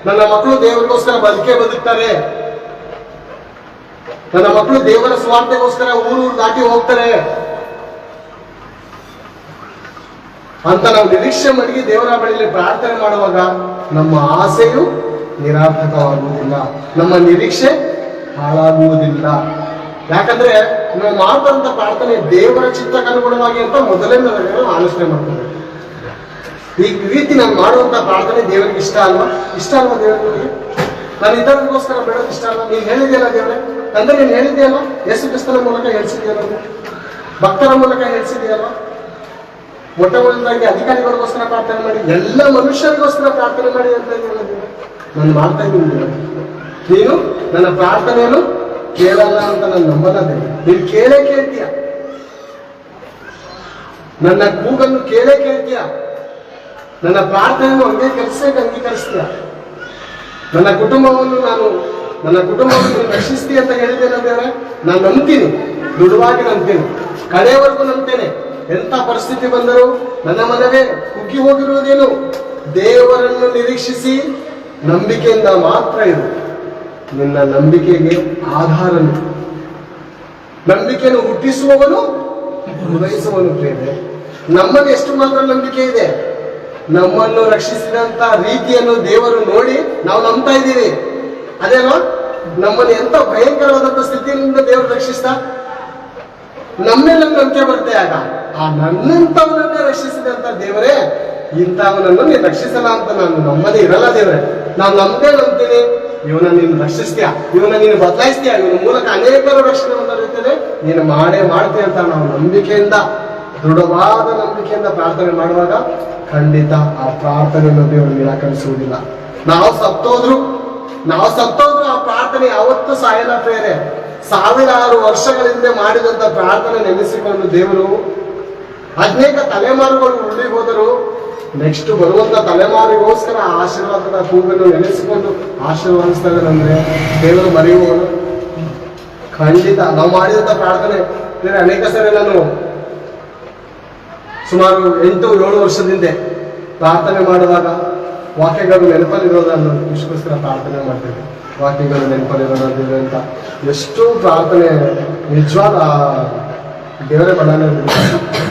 S2: ನನ್ನ ಮಕ್ಕಳು ದೇವರಿಗೋಸ್ಕರ ಬದುಕ್ತಾರೆ, ನನ್ನ ಮಕ್ಕಳು ದೇವರ ಸ್ವಾರ್ಥಗೋಸ್ಕರ ಊರು ದಾಟಿ ಹೋಗ್ತಾರೆ ಅಂತ ನಾವು ನಿರೀಕ್ಷೆ ಮಡಗಿ ದೇವರ ಬಳಿಯಲ್ಲಿ ಪ್ರಾರ್ಥನೆ ಮಾಡುವಾಗ ನಮ್ಮ ಆಸೆಯು ನಿರಾರ್ಥಕವಾಗುವುದಿಲ್ಲ, ನಮ್ಮ ನಿರೀಕ್ಷೆ ಹಾಳಾಗುವುದಿಲ್ಲ. ಯಾಕಂದ್ರೆ ನಾವು ಮಾಡುವಂತ ಪ್ರಾರ್ಥನೆ ದೇವರ ಚಿತ್ತಕ್ಕನುಗುಣವಾಗಿ ಅಂತ ಮೊದಲೇ ನಾವು ಆಲೋಚನೆ ಮಾಡ್ತೇವೆ. ಈ ರೀತಿ ನಾನು ಮಾಡುವಂತ ಪ್ರಾರ್ಥನೆ ದೇವರಿಗೆ ಇಷ್ಟ ಅಲ್ವಾ? ಇಷ್ಟ ಅಲ್ವಾ ದೇವರಿಗೆ? ನಾನು ಇತರರಿಗೋಸ್ಕರ ಬೇಡೋದು ಇಷ್ಟ ಅಲ್ವಾ? ನೀನ್ ಹೇಳಿದೆಯಲ್ಲ ದೇವರೇ, ಅಂದ್ರೆ ನೀನ್ ಹೇಳಿದೆಯಲ್ಲ, ಯೇಸು ಕ್ರಿಸ್ತನ ಮೂಲಕ ಹೇಳಿಸಿದೆಯಲ್ಲ, ಭಕ್ತರ ಮೂಲಕ ಹೇಳಿಸಿದೆಯಲ್ಲ. ಮೊಟ್ಟ ಮೊದಲಾಗಿ ಅಧಿಕಾರಿಗಳಿಗೋಸ್ಕರ ಪ್ರಾರ್ಥನೆ ಮಾಡಿ, ಎಲ್ಲ ಮನುಷ್ಯರಿಗೋಸ್ಕರ ಪ್ರಾರ್ಥನೆ ಮಾಡಿ ಅಂತ ಇದೆಯಲ್ಲ ದೇವರೇ. ನಾನು ಮಾಡ್ತಾ ಇದ್ದೀನಿ. ನೀನು ನನ್ನ ಪ್ರಾರ್ಥನೆಯನ್ನು ಕೇಳಲ್ಲ ಅಂತ ನಾನು ನಂಬಲ್ಲ ದೇವರೇ. ನೀನು ಕೇಳ್ತೀಯ, ನನ್ನ ಕೂಗನ್ನು ಕೇಳ್ತೀಯ, ನನ್ನ ಪ್ರಾರ್ಥನೆಯನ್ನು ಅಂಗೀಕರಿಸ್ತೀಯ. ನನ್ನ ಕುಟುಂಬವನ್ನು ನೀನು ರಕ್ಷಿಸ್ತೀಯ ಅಂತ ಹೇಳಿದ್ದೇನೆ ದೇವರೇ. ನಾನು ನಂಬ್ತೀನಿ, ದೃಢವಾಗಿ ನಂಬ್ತೀನಿ, ಕಡೆಯವರೆಗೂ ನಂಬ್ತೇನೆ. ಎಂಥ ಪರಿಸ್ಥಿತಿ ಬಂದರೂ ನನ್ನ ಮನವೇ ಕುಗ್ಗಿ ಹೋಗಿರುವುದೇನು? ದೇವರನ್ನು ನಿರೀಕ್ಷಿಸಿ ನಂಬಿಕೆಯಿಂದ ಮಾತ್ರ ಇರು. ನಿನ್ನ ನಂಬಿಕೆಗೆ ಆಧಾರ. ನಂಬಿಕೆಯನ್ನು ಹುಟ್ಟಿಸುವವನು ಪೂರೈಸುವವನು ಪ್ರೇರೆ. ನಮ್ಮಲ್ಲಿ ಎಷ್ಟು ಮಾತ್ರ ನಂಬಿಕೆ ಇದೆ? ನಮ್ಮನ್ನು ರಕ್ಷಿಸಿದಂತ ರೀತಿಯನ್ನು ದೇವರು ನೋಡಿ ನಾವು ನಂಬ್ತಾ ಇದ್ದೀವಿ. ಅದೇನೋ ನಮ್ಮನ್ನು ಎಂತ ಭಯಂಕರವಾದಂತ ಸ್ಥಿತಿಯಿಂದ ದೇವರು ರಕ್ಷಿಸ್ತಾ ನಮ್ಮೆಲ್ಲ ನಂಬಿಕೆ ಬರುತ್ತೆ. ಆಗ ಆ ನನ್ನಂತವನನ್ನೇ ರಕ್ಷಿಸಿದಂತ ದೇವರೇ, ಇಂಥವನನ್ನು ನೀನು ರಕ್ಷಿಸಲ್ಲ ಅಂತ ನಾನು ನಮ್ಮದೇ ಇರಲ್ಲ ದೇವರೇ. ನಾನು ನಂಬ್ತೀನಿ, ಇವನ ನೀನು ರಕ್ಷಿಸ್ತೀಯ, ಇವನ ನೀನು ಬದಲಾಯಿಸ್ತೀಯ, ಇವನ ಮೂಲಕ ಅನೇಕರು ರಕ್ಷಣೆ ಹೊಂದಿರುತ್ತದೆ, ನೀನು ಮಾಡ್ತೀಯ ಅಂತ ನಾವು ನಂಬಿಕೆಯಿಂದ, ದೃಢವಾದ ನಂಬಿಕೆಯಿಂದ ಪ್ರಾರ್ಥನೆ ಮಾಡುವಾಗ ಖಂಡಿತ ಆ ಪ್ರಾರ್ಥನೆಯನ್ನು ದೇವರು ನಿರಾಕರಿಸುವುದಿಲ್ಲ. ನಾವು ಸತ್ತೋದ್ರು ಆ ಪ್ರಾರ್ಥನೆ ಯಾವತ್ತೂ ಸಾಯಲ್ಲ ಪ್ರೇರೆ. ಸಾವಿರಾರು ವರ್ಷಗಳಿಂದ ಮಾಡಿದಂತ ಪ್ರಾರ್ಥನೆ ನೆನೆಸಿಕೊಂಡು ದೇವರು ಅನೇಕ ತಲೆಮಾರುಗಳು ಉರುಳಿ ಹೋದರು ನೆಕ್ಸ್ಟ್ ಬರುವಂತ ತಲೆಮಾರಿಗೋಸ್ಕರ ಆಶೀರ್ವಾದದ ಕೂಗನ್ನು ನೆನೆಸಿಕೊಂಡು ಆಶೀರ್ವಾದಿಸ್ತಾ ಇದ್ದಾನಂದ್ರೆ ದೇವರು ಮರೆಯುವವನು ಖಂಡಿತ. ನಾವು ಮಾಡಿದಂತ ಪ್ರಾರ್ಥನೆ ಬೇರೆ ಅನೇಕ ಸರಿ ನಾನು ಸುಮಾರು 8-7 ವರ್ಷದಿಂದ ಪ್ರಾರ್ಥನೆ ಮಾಡುವಾಗ ವಾಕ್ಯಗಳು ನೆನಪಲ್ಲಿರೋದನ್ನು ವಿಶ್ವಸ್ಕರ ಪ್ರಾರ್ಥನೆ ಮಾಡ್ತೇವೆ. ವಾಕ್ಯಗಳು ನೆನಪಲ್ಲಿರೋದಿಲ್ಲ ಅಂತ ಎಷ್ಟು ಪ್ರಾರ್ಥನೆ ನಿಜವಾದ ದೇವರೇ ಬಡಾನೆ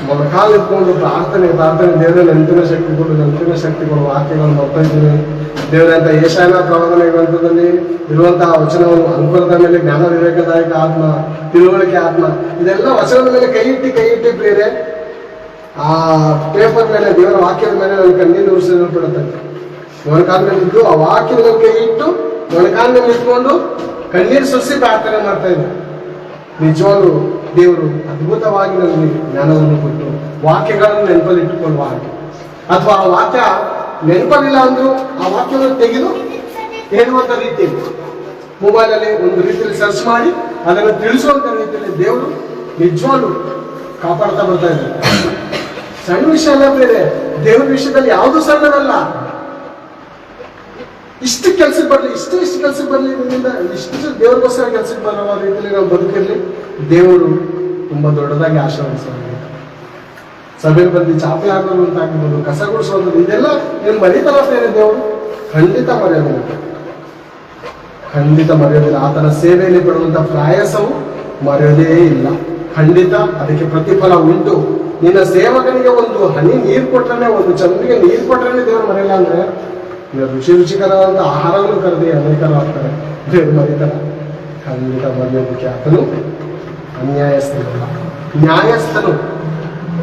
S2: ಮೊಳಕಾಲು ಇಟ್ಕೊಂಡು ಪ್ರಾರ್ಥನೆ ದೇವರೇ ನೆನಪಿನ ಶಕ್ತಿಗಳು ವಾಕ್ಯಗಳು ನೋಡ್ತಾ ಇದ್ದೀನಿ. ದೇವರಂತ ಏಷಾಯನ ಪ್ರವಾದನೆ ಗ್ರಂಥದಲ್ಲಿ ಇರುವಂತಹ ವಚನವನ್ನು ಅಂಕುರದ ಮೇಲೆ ಜ್ಞಾನ ವಿವೇಕದಾಯಕ ಆತ್ಮ, ತಿಳುವಳಿಕೆ ಆತ್ಮ, ಇದೆಲ್ಲ ವಚನದ ಮೇಲೆ ಕೈ ಇಟ್ಟಿ ಬೇರೆ ಆ ಪೇಪರ್ ಮೇಲೆ ದೇವರ ವಾಕ್ಯದ ಮೇಲೆ ನನ್ನ ಕಣ್ಣೀರು ಉರಿಸಲ್ಪಡುತ್ತೆ. ಮೊಣಕಾಲ ಮೇಲೆ ಇದ್ದು ಆ ವಾಕ್ಯದ ಮೇಲೆ ಕೈ ಇಟ್ಟು ಮೊಣಕಾಲ ಮೇಲೆ ಇಟ್ಕೊಂಡು ಕಣ್ಣೀರು ಸುರಿಸಿ ಪ್ರಾರ್ಥನೆ ಮಾಡ್ತಾ ಇದ್ದೆ. ನಿಜವಾಗ್ಲೂ ದೇವರು ಅದ್ಭುತವಾಗಿ ನನಗೆ ಜ್ಞಾನವನ್ನು ಕೊಟ್ಟು ವಾಕ್ಯಗಳನ್ನು ನೆನಪಲ್ಲಿ ಇಟ್ಟುಕೊಳ್ಳುವ ಹಾಗೆ, ಅಥವಾ ಆ ವಾಕ್ಯ ನೆನಪಲ್ಲಿಲ್ಲ ಅಂದ್ರು ಆ ವಾಕ್ಯವನ್ನು ತೆಗೆದು ಹೇಳುವಂತ ರೀತಿಯಲ್ಲಿ ಮೊಬೈಲಲ್ಲಿ ಒಂದು ರೀತಿಯಲ್ಲಿ ಸರ್ಚ್ ಮಾಡಿ ಅದನ್ನು ತಿಳಿಸುವಂತ ರೀತಿಯಲ್ಲಿ ದೇವರು ನಿಜವಾಗ್ಲೂ ಕಾಪಾಡ್ತಾ ಬರ್ತಾ ಇದ್ದಾರೆ. ಸಣ್ಣ ವಿಷಯ ಅಲ್ಲ ಬೇರೆ, ದೇವರ ವಿಷಯದಲ್ಲಿ ಯಾವುದು ಸಣ್ಣದಲ್ಲ. ಇಷ್ಟು ಕೆಲ್ಸಕ್ಕೆ ಬರ್ಲಿ, ಇಷ್ಟು ಕೆಲ್ಸಕ್ಕೆ ಬರ್ಲಿ, ನಿಮ್ಮಿಂದ ಇಷ್ಟು ದೇವ್ರಿಗೋಸ್ಕರ ಕೆಲ್ಸಕ್ಕೆ ಬರುವ ರೀತಿಯಲ್ಲಿ ನಾವು ಬದುಕಿರ್ಲಿ, ದೇವರು ತುಂಬಾ ದೊಡ್ಡದಾಗಿ ಆಶೀರ್ವದಿಸೋದು. ಸಭೆಯಲ್ಲಿ ಬಂದು ಚಾಪೆ ಹಾಕೋದು ಅಂತ ಆಗಿರ್ಬೋದು, ಕಸ ಗುಡಿಸೋದು, ಇದೆಲ್ಲ ನೀವು ಮರಿತಾರ ಬೇರೆ ದೇವರು ಖಂಡಿತ ಮರೆಯೋದಿಲ್ಲ. ಆತನ ಸೇವೆಯಲ್ಲಿ ಪಡುವಂತ ಪ್ರಯಾಸವು ಮರೆಯೋದೇ ಇಲ್ಲ. ಖಂಡಿತ ಅದಕ್ಕೆ ಪ್ರತಿಫಲ ಉಂಟು. ನಿನ್ನ ಸೇವಕನಿಗೆ ಒಂದು ಹನಿ ನೀರು ಕೊಟ್ರೆ, ಒಂದು ಚಂದ್ರಿಗೆ ನೀರು ಕೊಟ್ರೆ ದೇವರು ಮರೆಯಲ್ಲ ಅಂದ್ರೆ ರುಚಿಕರವಾದ ಆಹಾರಗಳು ಕರೆದಿ ಅನೇಕರು ಆಗ್ತಾರೆ. ದೇವರು ಮರಿತಾರ? ಖಂಡಿತ ಮರೆಯೋದಕ್ಕೆ ಆತನು ಅನ್ಯಾಯಸ್ಥನಲ್ಲ, ನ್ಯಾಯಸ್ಥನು.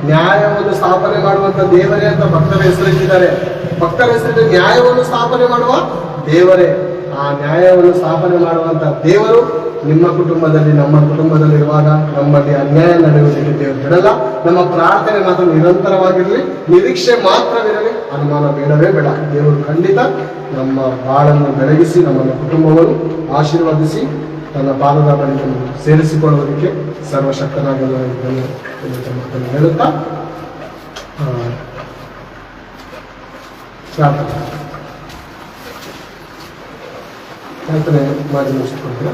S2: ನ್ಯಾಯವನ್ನು ಸ್ಥಾಪನೆ ಮಾಡುವಂತ ದೇವರೇ ಅಂತ ಭಕ್ತರ ಹೆಸರಿಟ್ಟಿದ್ದಾರೆ. ಭಕ್ತರ ಹೆಸರಿಟ್ಟು ನ್ಯಾಯವನ್ನು ಸ್ಥಾಪನೆ ಮಾಡುವ ದೇವರೇ. ಆ ನ್ಯಾಯವನ್ನು ಸ್ಥಾಪನೆ ಮಾಡುವಂತ ದೇವರು ನಿಮ್ಮ ಕುಟುಂಬದಲ್ಲಿ, ನಮ್ಮ ಕುಟುಂಬದಲ್ಲಿ ಇರುವಾಗ ನಮ್ಮಲ್ಲಿ ಅನ್ಯಾಯ ನಡೆಯುವುದಕ್ಕೆ ದೇವರು ಬಿಡಲ್ಲ. ನಮ್ಮ ಪ್ರಾರ್ಥನೆ ಮಾತ್ರ ನಿರಂತರವಾಗಿರಲಿ, ನಿರೀಕ್ಷೆ ಮಾತ್ರವಿರಲಿ, ಅನುಮಾನ ಬೇಡವೇ ಬೇಡ. ದೇವರು ಖಂಡಿತ ನಮ್ಮ ಬಾಳನ್ನು ಬೆಳಗಿಸಿ ನಮ್ಮನ್ನು ಕುಟುಂಬವನ್ನು ಆಶೀರ್ವದಿಸಿ ತನ್ನ ಪಾದದ ಬಳಿಗೆ ಸೇರಿಸಿಕೊಳ್ಳುವುದಕ್ಕೆ ಸರ್ವಶಕ್ತನಾಗಿರುವುದನ್ನು ಹೇಳುತ್ತಾ ಪ್ರಾರ್ಥನೆ ಮಾಡಿ ಮುಗಿಸಿಕೊಳ್ತೀರಾ?